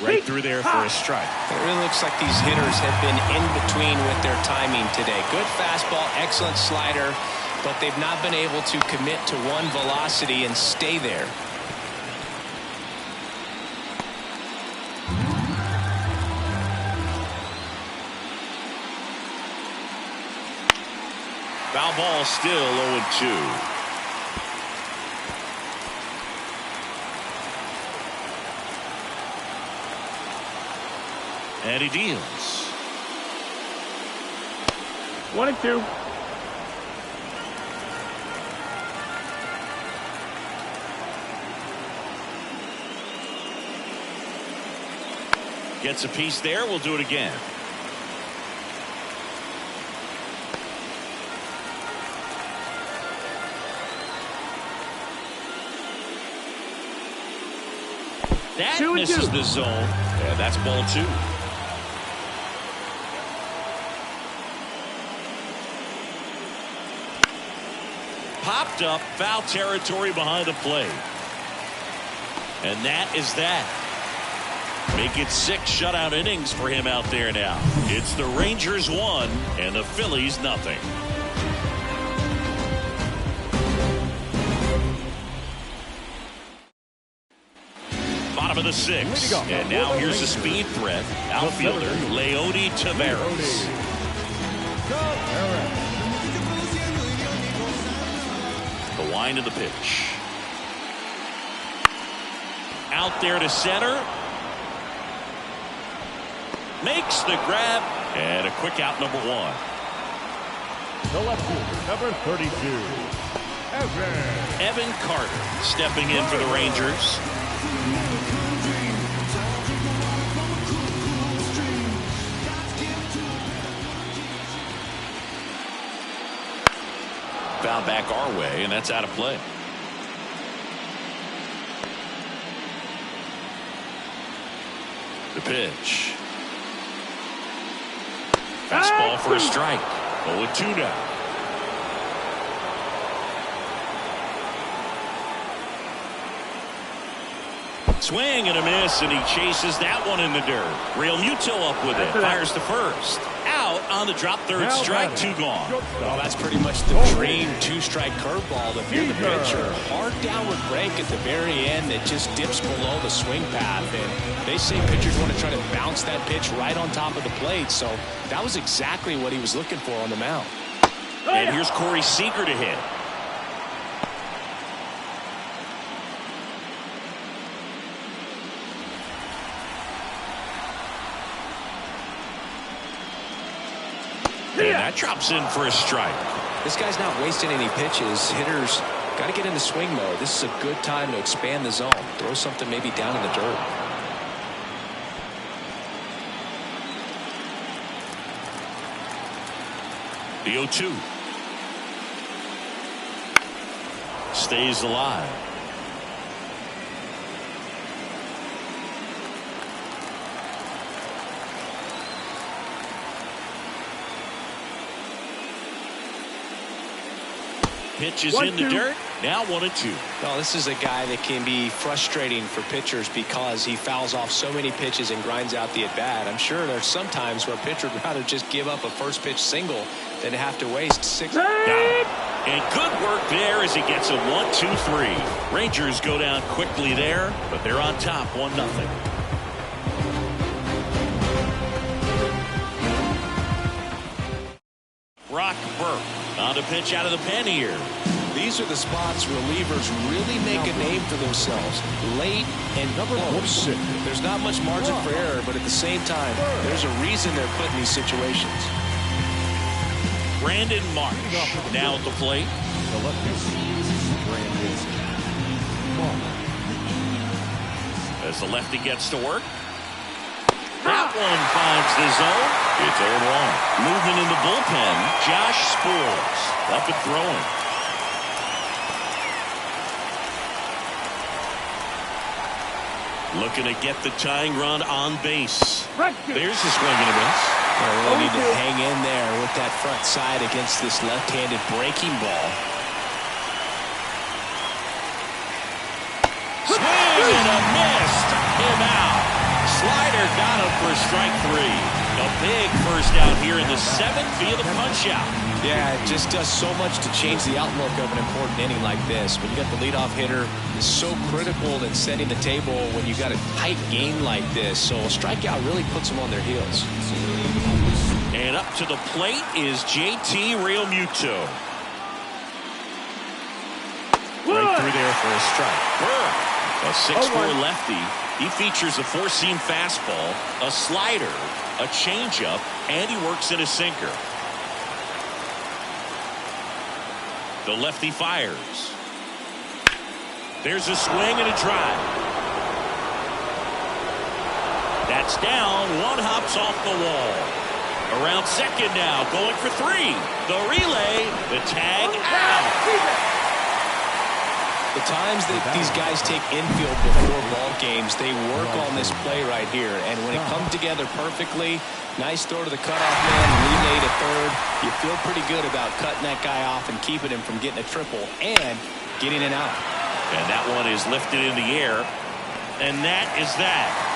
S2: Right through there for a strike.
S3: It really looks like these hitters have been in between with their timing today. Good fastball, excellent slider, but they've not been able to commit to one velocity and stay there.
S2: Foul ball, still 0-2. And he deals.
S5: 1-2.
S2: Gets a piece there. We'll do it again. That misses the zone. Yeah, that's ball 2. Popped up, foul territory behind the plate. And that is that. Make it 6 shutout innings for him out there now. It's the Rangers 1 and the Phillies nothing. Bottom of the 6th. And now here's a speed threat. Outfielder Leody Taveras. The wind of the pitch. Out there to center. Makes the grab. And a quick out, number 1.
S4: The left fielder, number 32.
S2: Evan Carter stepping in for the Rangers. Foul back our way, and that's out of play. The pitch. Fastball for a strike. 0-2 now. Swing and a miss, and he chases that one in the dirt. Real Muto up with it. Fires the first. Out on the drop, third strike, 2 gone.
S3: Well, that's pretty much the dream 2-strike curveball if you're the pitcher. Hard downward break at the very end that just dips below the swing path. And they say pitchers want to try to bounce that pitch right on top of the plate. So that was exactly what he was looking for on the mound.
S2: And here's Corey Seager to hit. And that drops in for a strike.
S3: This guy's not wasting any pitches. Hitters got to get into swing mode. This is a good time to expand the zone. Throw something maybe down in the dirt.
S2: The 0-2. Stays alive. Pitches in the dirt. Now 1-2.
S3: Well, this is a guy that can be frustrating for pitchers because he fouls off so many pitches and grinds out the at-bat. I'm sure there's some times where a pitcher would rather just give up a first pitch single than to have to waste 6.
S2: And good work there as he gets a 1-2-3. Rangers go down quickly there, but they're on top 1-0. Brock Burke on to pitch out of the pen here.
S3: These are the spots relievers really make a name for themselves. Late and close. There's not much margin for error, but at the same time, there's a reason they're put in these situations.
S2: Brandon Marsh now at the plate. As the lefty gets to work. That one finds the zone. It's 0-1. Movement in the bullpen. Josh Sproles up and throwing. Looking to get the tying run on base. There's a swing and a miss.
S3: They really need to hang in there with that front side against this left-handed breaking ball.
S2: Swing and a miss. Him out. Slider got him for strike 3. A big first out here in the 7th via the punch out.
S3: Yeah, it just does so much to change the outlook of an important inning like this. When you got the leadoff hitter, it's so critical in setting the table when you got a tight game like this. So a strikeout really puts them on their heels.
S2: And up to the plate is JT Realmuto.
S3: Right through there for a strike.
S2: A 6'4" lefty. He features a four-seam fastball, a slider, a changeup, and he works in a sinker. The lefty fires. There's a swing and a drive. That's down. One hops off the wall. Around second now, going for three. The relay, the tag out.
S3: The times that these guys take infield before ball games, they work on this play right here. And when it comes together perfectly, nice throw to the cutoff man, relay to third. You feel pretty good about cutting that guy off and keeping him from getting a triple and getting an out.
S2: And that one is lifted in the air. And that is that.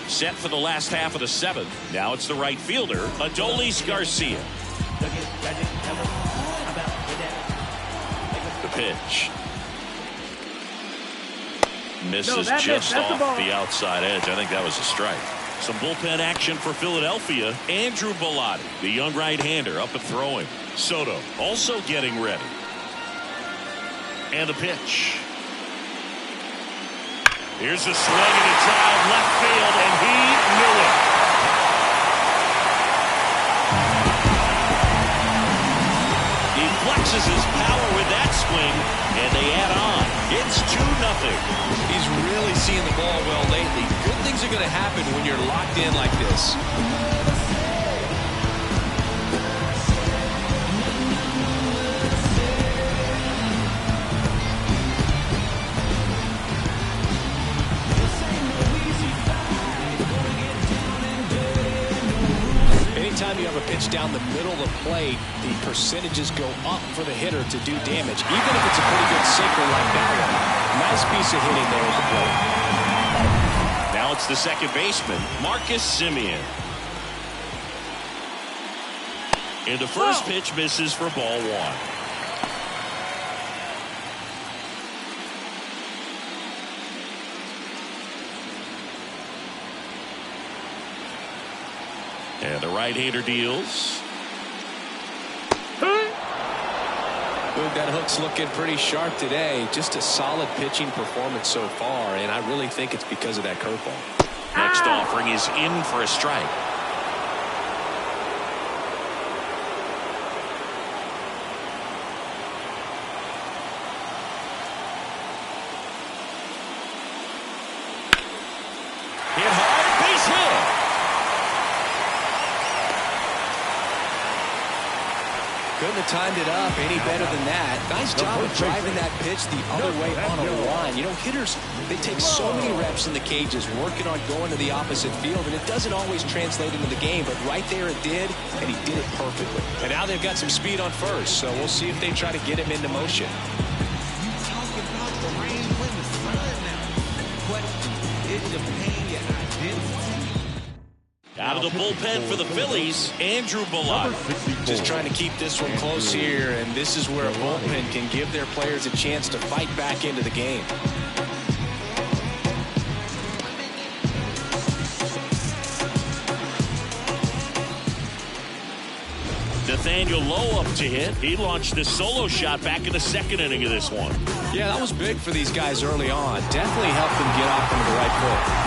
S2: Set for the last half of the seventh. Now it's the right fielder, Adolis Garcia. The pitch. Misses just off the outside edge. I think that was a strike. Some bullpen action for Philadelphia. Andrew Bellotti, the young right-hander, up and throwing. Soto also getting ready. And the pitch. Here's a swing and a drive left field, and he knew it. He flexes his power with that swing, and they add on. It's 2-0.
S3: He's really seeing the ball well lately. Good things are going to happen when you're locked in like this. Anytime you have a pitch down the middle of the plate, the percentages go up for the hitter to do damage, even if it's a pretty good sinker like that one. Nice piece of hitting there at the plate.
S2: Now it's the second baseman, Marcus Semien. And the first pitch misses for ball one. And the right-hander deals.
S3: That hook's looking pretty sharp today. Just a solid pitching performance so far, and I really think it's because of that curveball.
S2: Next offering is in for a strike. Hit hard, base hit.
S3: Couldn't have timed it up any better than that. Nice job of driving that pitch the other way on a line. You know, hitters, they take so many reps in the cages working on going to the opposite field, and it doesn't always translate into the game, but right there it did, and he did it perfectly. And now they've got some speed on first, so we'll see if they try to get him into motion.
S6: You talking about the rain when the sun now. Question, is the pain your identity?
S2: Out of the bullpen for the Phillies, Andrew Bellotti.
S3: Just trying to keep this one close here, and this is where a bullpen can give their players a chance to fight back into the game.
S2: Nathaniel Lowe up to hit. He launched this solo shot back in the second inning of this one.
S3: Yeah, that was big for these guys early on. Definitely helped them get off on the right foot.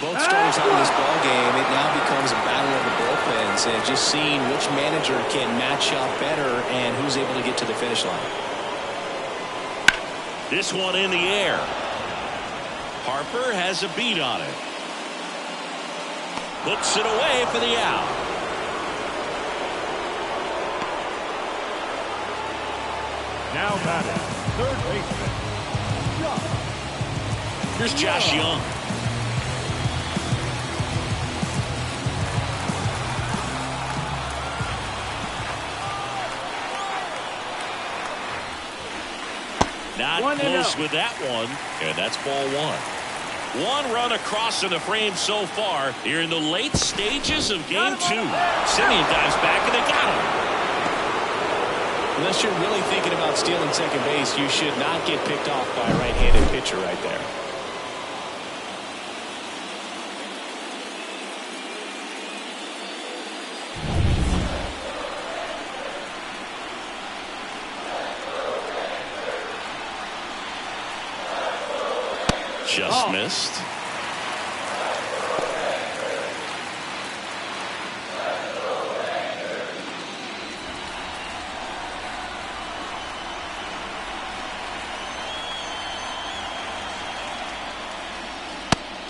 S3: Both starters out of this ball game, it now becomes a battle of the bullpens and just seeing which manager can match up better and who's able to get to the finish line.
S2: This one in the air. Harper has a beat on it. Hooks it away for the out.
S4: Now batting, third baseman.
S2: Here's Josh Young. Not close with that one, and that's ball one. One run across in the frame so far here in the late stages of game two. Semien dives back, and they got him.
S3: Unless you're really thinking about stealing second base, you should not get picked off by a right-handed pitcher right there.
S2: Just missed.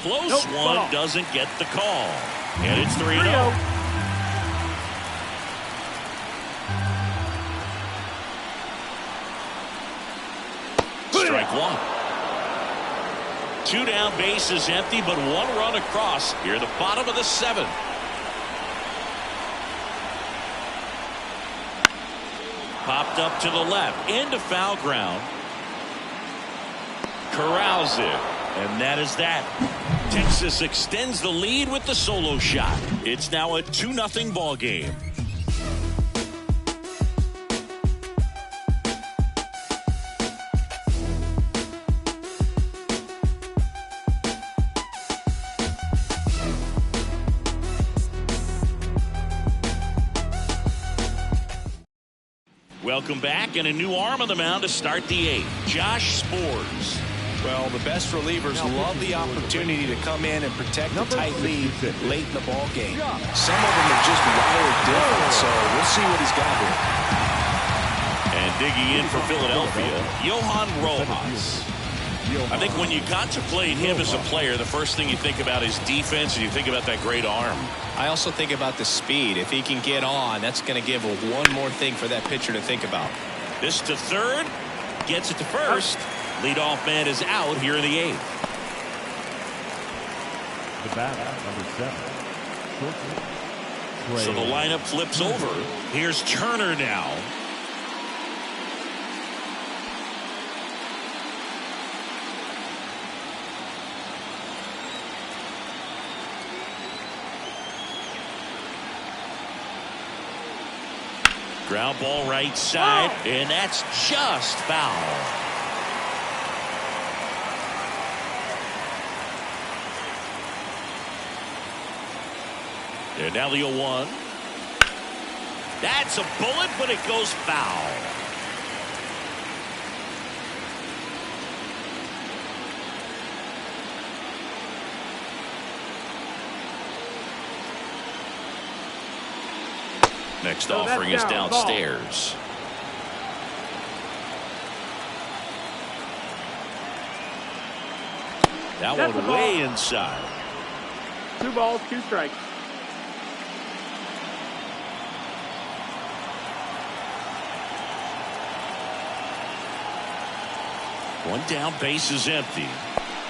S2: Close one doesn't get the call. And it's 3-0. Strike one. 2 down, bases empty, but 1 run across here at the bottom of the 7th. Popped up to the left into foul ground. Corrals it, and that is that. Texas extends the lead with the solo shot. It's now a 2-0 ball game. Welcome back, and a new arm on the mound to start the 8th. Josh Spores.
S3: Well, the best relievers love the opportunity to come in and protect a tight lead late in the ball game. Some of them are just wired different, so we'll see what he's got here.
S2: And digging in for Philadelphia, Johan Rojas. I think when you contemplate him as a player, the first thing you think about is defense, and you think about that great arm.
S3: I also think about the speed. If he can get on, that's going to give one more thing for that pitcher to think about.
S2: This to third, gets it to first. Leadoff man is out here in the 8th.
S4: The batter, number 7.
S2: So the lineup flips over. Here's Turner now. Ground ball right side, and that's just foul. And now the 0-1. That's a bullet, but it goes foul. Next offering is downstairs. That one way inside.
S5: 2 balls, 2 strikes.
S2: One down, base is empty.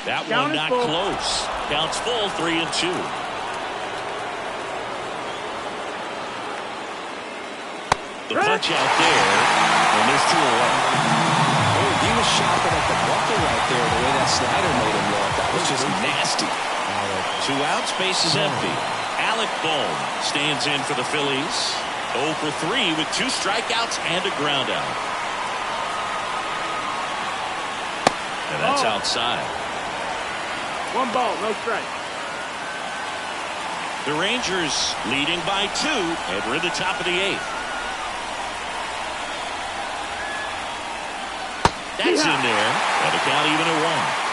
S2: That one not close. Counts full, 3-2. The punch out there, and there's 2 away.
S3: Oh, he was shopping at the bucket right there, the way that slider made him look. That was just nasty.
S2: 2 outs, base is empty. Alec Bohm stands in for the Phillies. 0 for 3 with 2 strikeouts and a ground out. And that's outside.
S5: 1 ball, no strike.
S2: The Rangers leading by 2, and we're in the top of the 8th. That's in there, and the count even at 1.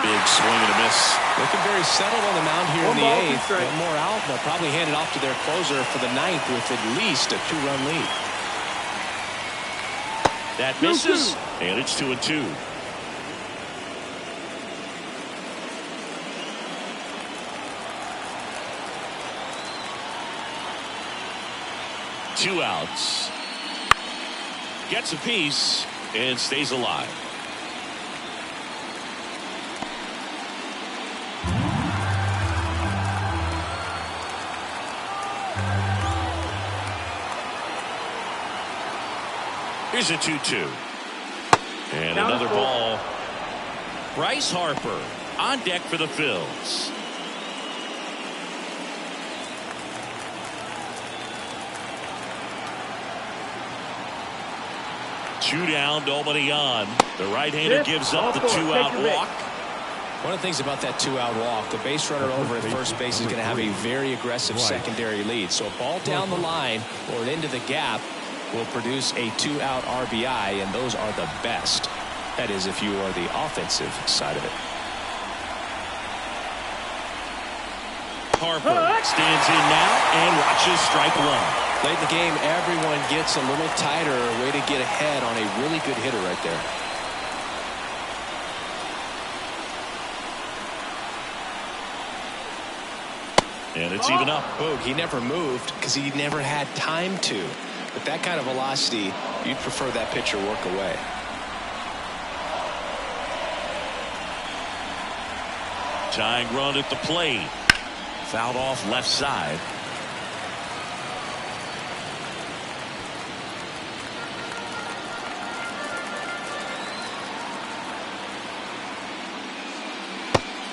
S2: Big swing and a miss.
S3: Looking very settled on the mound here in the 8th. One more out. They'll probably hand it off to their closer for the 9th with at least a 2-run lead.
S2: That misses, and it's 2-2. Two outs. Gets a piece and stays alive. Here's a 2-2. And another ball. Bryce Harper on deck for the Phils. Two down, nobody on. The right-hander gives up the 2-out walk.
S3: One of the things about that two-out walk, the base runner over at first base is going to have a very aggressive secondary lead. So a ball down the line or into the gap will produce a two-out RBI, and those are the best. That is, if you are the offensive side of it.
S2: Harper stands in now and watches strike one.
S3: Late in the game, everyone gets a little tighter. A way to get ahead on a really good hitter right there.
S2: And it's even up.
S3: Boog, he never moved because he never had time to. But that kind of velocity, you'd prefer that pitcher work away.
S2: Tying run at the plate. Fouled off left side.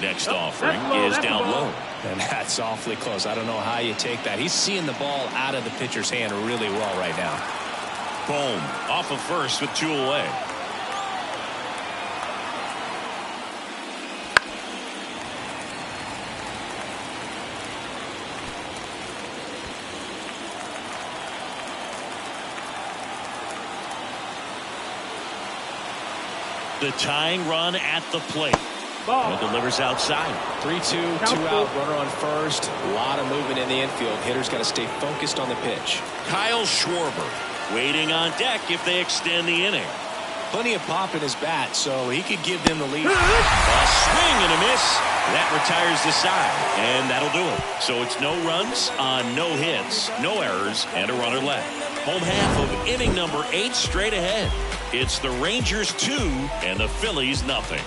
S2: Next offering is down low.
S3: And that's awfully close. I don't know how you take that. He's seeing the ball out of the pitcher's hand really well right now.
S2: Boom. Off of first with 2 away. The tying run at the plate. And delivers outside.
S3: 3-2, two-out, runner on first. A lot of movement in the infield. Hitter's got to stay focused on the pitch.
S2: Kyle Schwarber waiting on deck if they extend the inning.
S3: Plenty of pop in his bat, so he could give them the lead.
S2: A swing and a miss. That retires the side, and that'll do it. So it's no runs on no hits, no errors, and a runner left. Home half of inning number 8 straight ahead. It's the Rangers 2 and the Phillies nothing.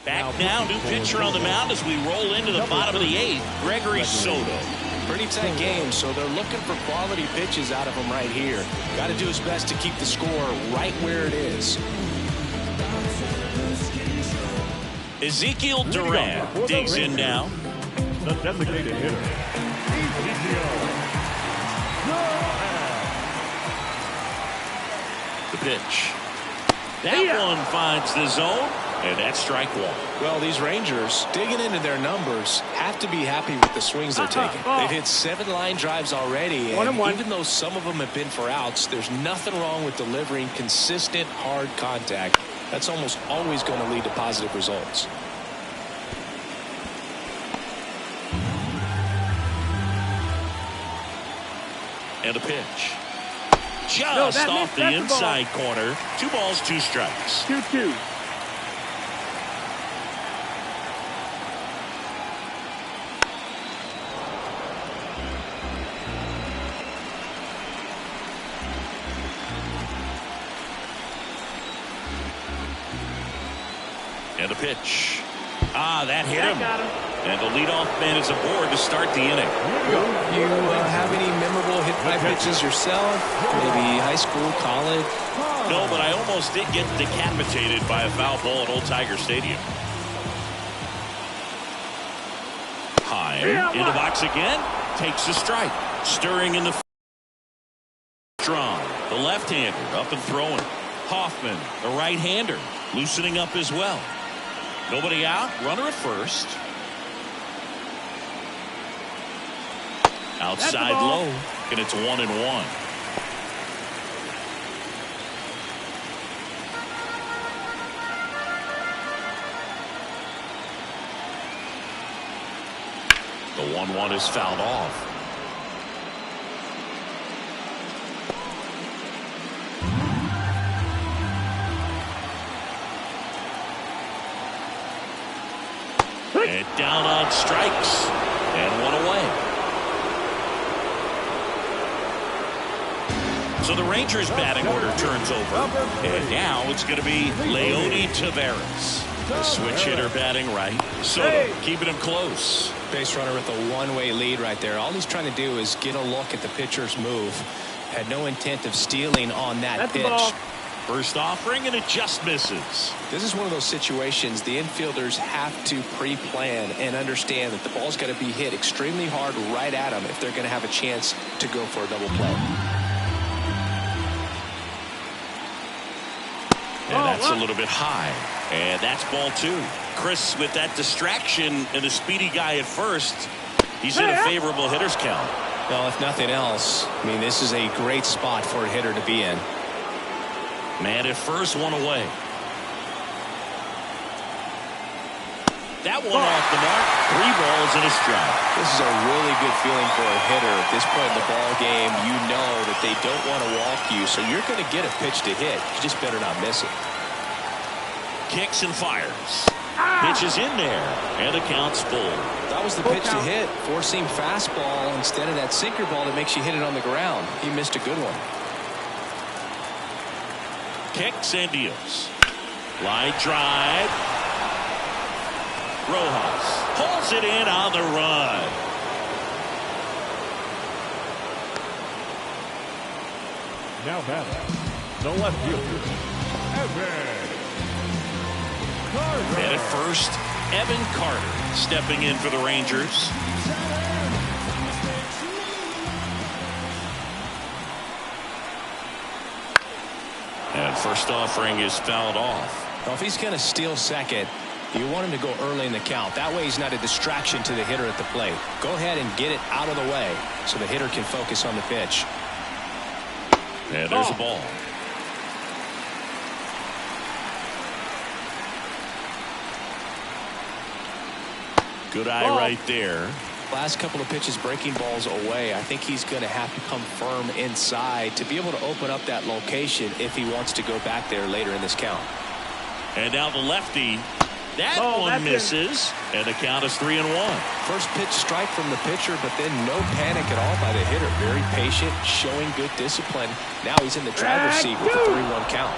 S2: Back now, new pitcher on the mound as we roll into the bottom of the 8th, Gregory Soto.
S3: Pretty tight game, so they're looking for quality pitches out of him right here. Got to do his best to keep the score right where it is.
S2: Ezekiel Duran digs in now.
S4: The designated hitter,
S2: The pitch. That one finds the zone, and that's strike one.
S3: Well, these Rangers, digging into their numbers, have to be happy with the swings they're taking. They've hit 7 line drives already, and even though some of them have been for outs, there's nothing wrong with delivering consistent, hard contact. That's almost always going to lead to positive results.
S2: And a pitch. Just off the inside corner. 2 balls, 2 strikes.
S5: 2-2.
S2: And a pitch. That hit him.
S5: Got him.
S2: And the leadoff man is aboard to start the inning.
S3: You have any memorable hit by pitches yourself? Maybe high school, college?
S2: No, but I almost did get decapitated by a foul ball at Old Tiger Stadium. High in the box again. Takes a strike. Stirring in the strong. The left-hander up and throwing. Hoffman, the right-hander, loosening up as well. Nobody out. Runner at first. Outside low, and it's 1-1. The 1-1 is fouled off. And down on strikes, and 1 away. So the Rangers batting order turns over, and now it's going to be Leody Taveras. The switch hitter batting right. Soto keeping him close.
S3: Base runner with a one-way lead right there. All he's trying to do is get a look at the pitcher's move. Had no intent of stealing on that pitch.
S2: First offering, and it just misses.
S3: This is one of those situations the infielders have to pre-plan and understand that the ball's got to be hit extremely hard right at them if they're going to have a chance to go for a double play.
S2: And that's a little bit high. And that's ball 2. Chris, with that distraction and a speedy guy at first, he's in a favorable hitter's count.
S3: Well, if nothing else, I mean, this is a great spot for a hitter to be in.
S2: Man at first, one away. That one off the mark. 3 balls and a strike.
S3: This is a really good feeling for a hitter. At this point in the ball game, you know that they don't want to walk you, so you're going to get a pitch to hit. You just better not miss it.
S2: Kicks and fires. Pitch is in there, and the count's full.
S3: That was the pitch to hit. Four-seam fastball instead of that sinker ball that makes you hit it on the ground. He missed a good one.
S2: Kicks and deals. Line drive. Rojas pulls it in on the run.
S4: Now batting, the left fielder, Evan Carter.
S2: And at first, Evan Carter stepping in for the Rangers. And first offering is fouled off.
S3: Well, if he's going to steal second, you want him to go early in the count. That way he's not a distraction to the hitter at the plate. Go ahead and get it out of the way so the hitter can focus on the pitch.
S2: And there's a ball. Good eye right there.
S3: Last couple of pitches breaking balls away. I think he's going to have to come firm inside to be able to open up that location if he wants to go back there later in this count.
S2: And now the lefty. That one misses. And the count is 3-1.
S3: First pitch strike from the pitcher, but then no panic at all by the hitter. Very patient, showing good discipline. Now he's in the driver's seat with the 3-1 count.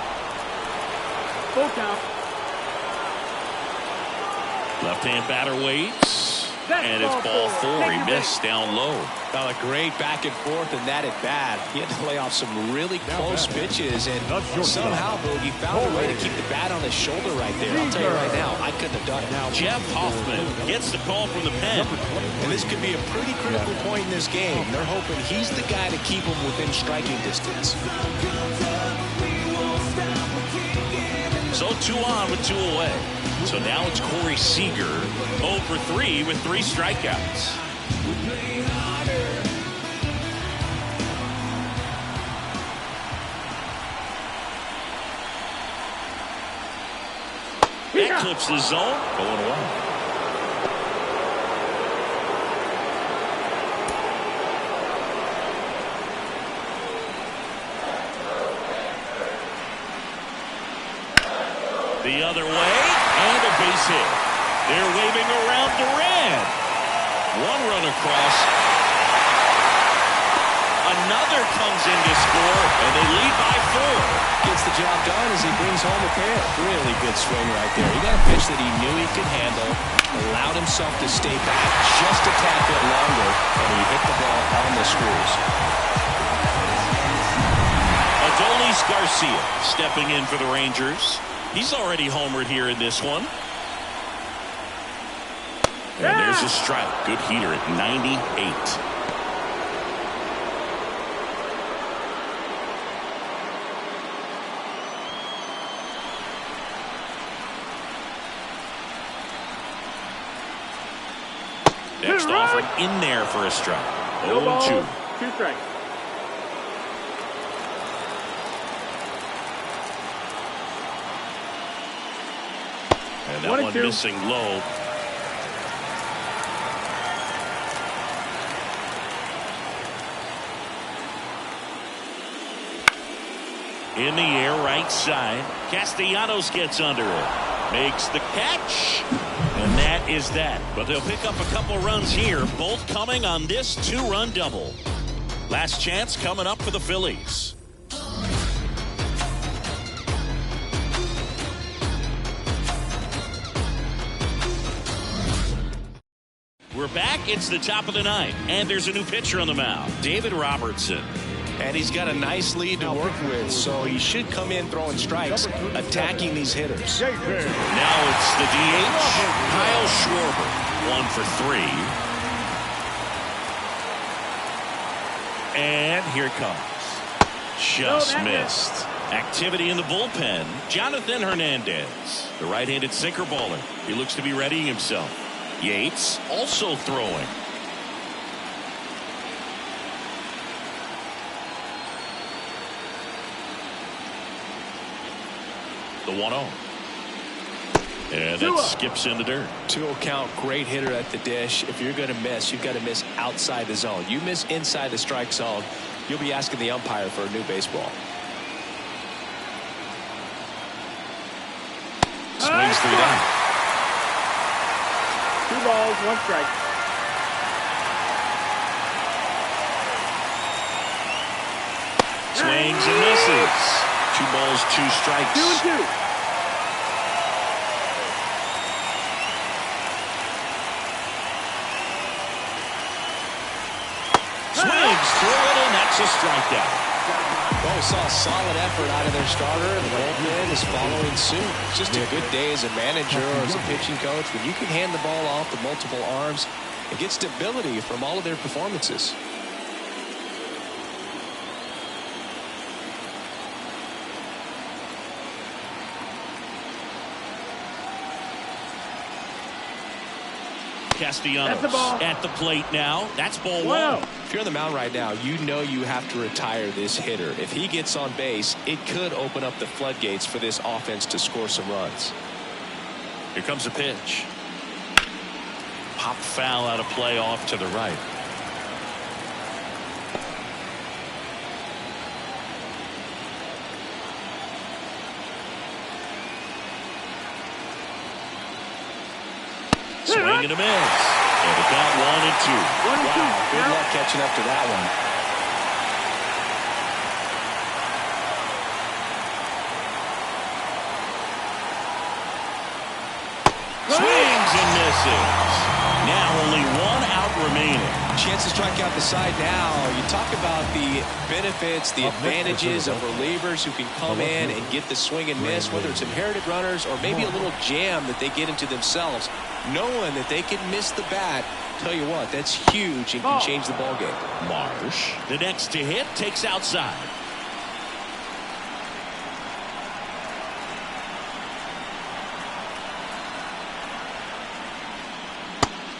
S5: Full count.
S2: Left-hand batter waits. And it's ball 4. He missed down low.
S3: Well, a great back and forth, and that at bat. He had to lay off some really close pitches, and somehow Bogey found a way to keep the bat on his shoulder right there. I'll tell you right now, I couldn't have done it. Now,
S2: Jeff Hoffman gets the call from the pen.
S3: And this could be a pretty critical point in this game. They're hoping he's the guy to keep them within striking distance.
S2: So 2 on with 2 away. So now it's Corey Seager, 0 for 3 with 3 strikeouts. That clips the zone, going away. The other way, and a base hit. They're waving around Durant. 1 run across. Another comes in to score, and they lead by 4.
S3: Gets the job done as he brings home a pair. Really good swing right there. He got a pitch that he knew he could handle, allowed himself to stay back just a tad bit longer, and he hit the ball on the screws.
S2: Adolis Garcia stepping in for the Rangers. He's already homered here in this one. And there's a strike. Good heater at 98. Next offering in there for a strike. 0-2.
S5: 2 strikes.
S2: And that one missing low. In the air, right side. Castellanos gets under it. Makes the catch. And that is that. But they'll pick up a couple runs here, both coming on this 2-run double. Last chance coming up for the Phillies. We're back. It's the top of the 9th, and there's a new pitcher on the mound, David Robertson.
S3: And he's got a nice lead to work with, so he should come in throwing strikes, attacking these hitters.
S2: Now it's the DH, Kyle Schwarber, 1 for 3. And here it comes. Just missed. Activity in the bullpen. Jonathan Hernandez, the right-handed sinker baller. He looks to be readying himself. Yates also throwing. The 1-0. And that skips in the dirt.
S3: 2-0 count, great hitter at the dish. If you're going to miss, you've got to miss outside the zone. You miss inside the strike zone, you'll be asking the umpire for a new baseball.
S2: Swings through that.
S5: 2 balls, 1 strike.
S2: Swings and misses. 2 balls, 2 strikes.
S5: 2-2.
S2: Swings through it, and that's a strikeout.
S3: Well, we saw a solid effort out of their starter, and the bullpen is following suit. It's just a good day as a manager or as a pitching coach when you can hand the ball off to multiple arms and get stability from all of their performances.
S2: Castellanos at the plate now. That's ball 1.
S3: If you're on the mound right now, you know you have to retire this hitter. If he gets on base, it could open up the floodgates for this offense to score some runs.
S2: Here comes a pitch. Pop foul out of play off to the right. Swing and a miss. And it got 1 and 2.
S3: Wow, good luck catching up to that one.
S2: Swings and misses. Now only 1 out remaining.
S3: Chance to strike out the side now. You talk about the benefits, the advantages of relievers who can come in and get the swing and miss, whether it's inherited runners or maybe a little jam that they get into themselves. Knowing that they can miss the bat, tell you what, that's huge and can change the ball game.
S2: Marsh, the next to hit, takes outside.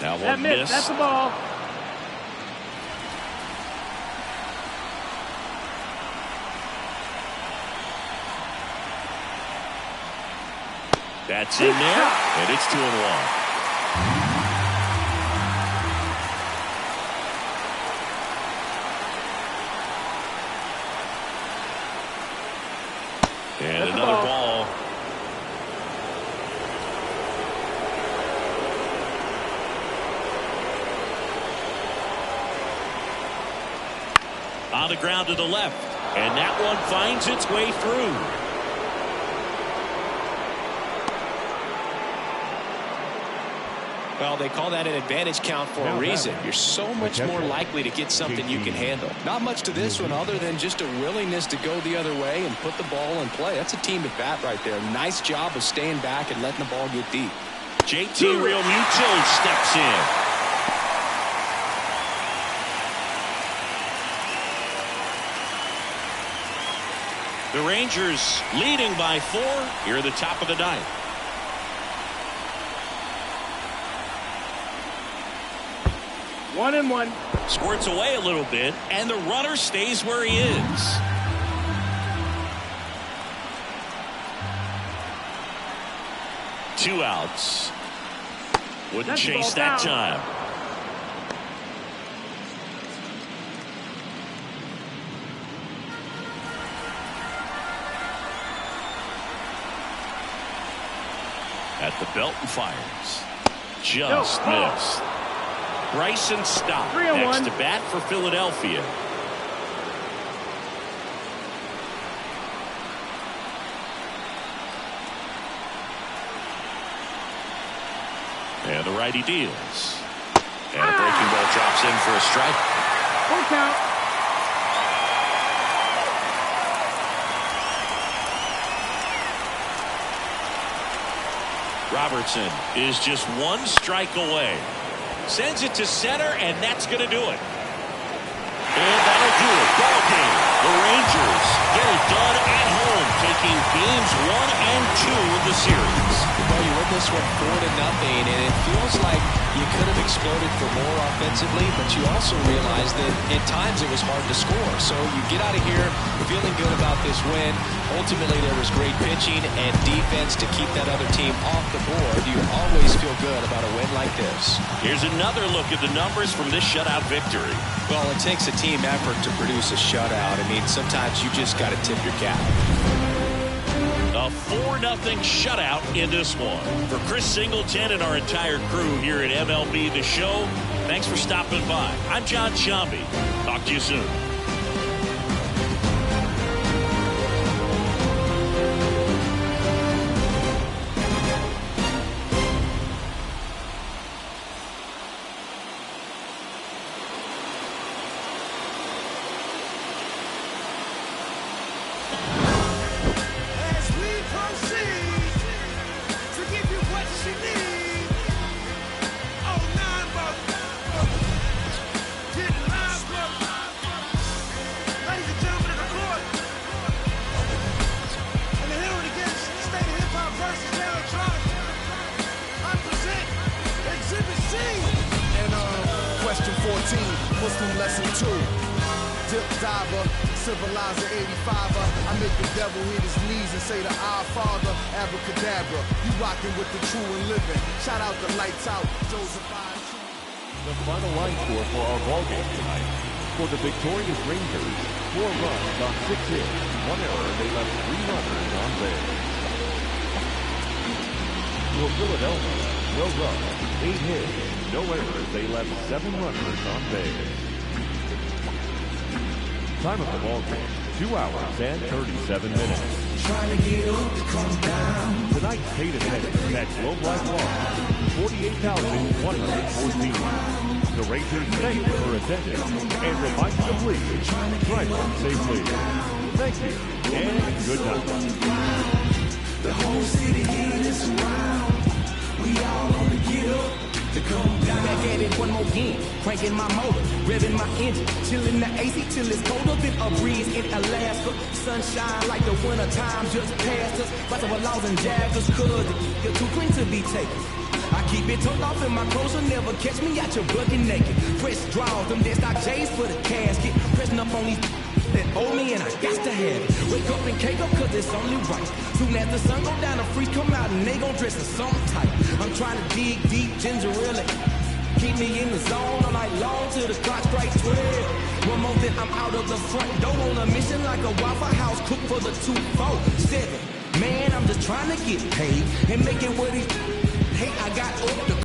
S2: Now one miss.
S5: That's the ball.
S2: That's in there, and it's 2-1. And another ball. On the ground to the left, and that one finds its way through.
S3: Well, they call that an advantage count for a reason. You're so much more likely to get something you can handle. Not much to this one other than just a willingness to go the other way and put the ball in play. That's a team at bat right there. Nice job of staying back and letting the ball get deep.
S2: JT Realmuto steps in. The Rangers leading by 4 here at the top of the 9th.
S5: One and one.
S2: Squirts away a little bit, and the runner stays where he is. Two outs. Wouldn't chase that time. At the belt and fires. Just missed. Bryson Stott next to bat for Philadelphia. And the righty deals. And a breaking ball drops in for a strike.
S5: Full count.
S2: Robertson is just one strike away. Sends it to center, and that's going to do it. And that'll do it. Ball game. The Rangers get it done at home, taking games 1 and 2 of the series.
S3: Well, you win this one 4-0, and it feels like you could have exploded for more offensively, but you also realize that at times it was hard to score. So you get out of here feeling good about this win. Ultimately, there was great pitching and defense to keep that other team off the board. You always feel good about a win like this.
S2: Here's another look at the numbers from this shutout victory.
S3: Well, it takes a team effort to produce a shutout. I mean, sometimes you just got to tip your cap.
S2: A 4-0 shutout in this one. For Chris Singleton and our entire crew here at MLB The Show, thanks for stopping by. I'm John Shambi. Talk to you soon.
S1: Question 14, Muslim lesson 2. Dip diver, civilizer 85er. I make the devil hit his knees and say the Our Father, abracadabra. You rocking with the true and living. Shout out the Lights Out, Joseph I.
S4: The final line score for our ball game tonight. For the victorious Rangers, 4 runs on 6 hits, 1 error. They left 3 runners on base. For Philadelphia, no runs, 8 hits, no errors. They left 7 runners on base. Time of the ball game, 2 hours and 37 minutes. Tonight's paid attendance at Globe Life Law, 48,114. The Rangers thank you for attendance and remind you to please drive home safely. Thank you and good night.
S6: The whole city is around. We all gonna get up to come down. Back at it one more game, cranking my motor, revving my engine, chilling the AC till it's colder than a breeze in Alaska. Sunshine like the winter time just passed us. Fighting with laws and jaggers, cause you're too green to be taken. I keep it tucked off in my clothes, you'll never catch me out your bucket naked. Press draws, them dead stock J's for the casket. Pressing up on these that owe me and I got to have it. Wake up and cake up cause it's only right. Soon as the sun go down, the freeze come out and they gon' dress in something tight. I'm trying to dig deep, ginger really. Keep me in the zone all night long till the clock strikes 12. One more then I'm out of the front door on a mission like a Waffle House cook for the 247. Man, I'm just trying to get paid and make it what he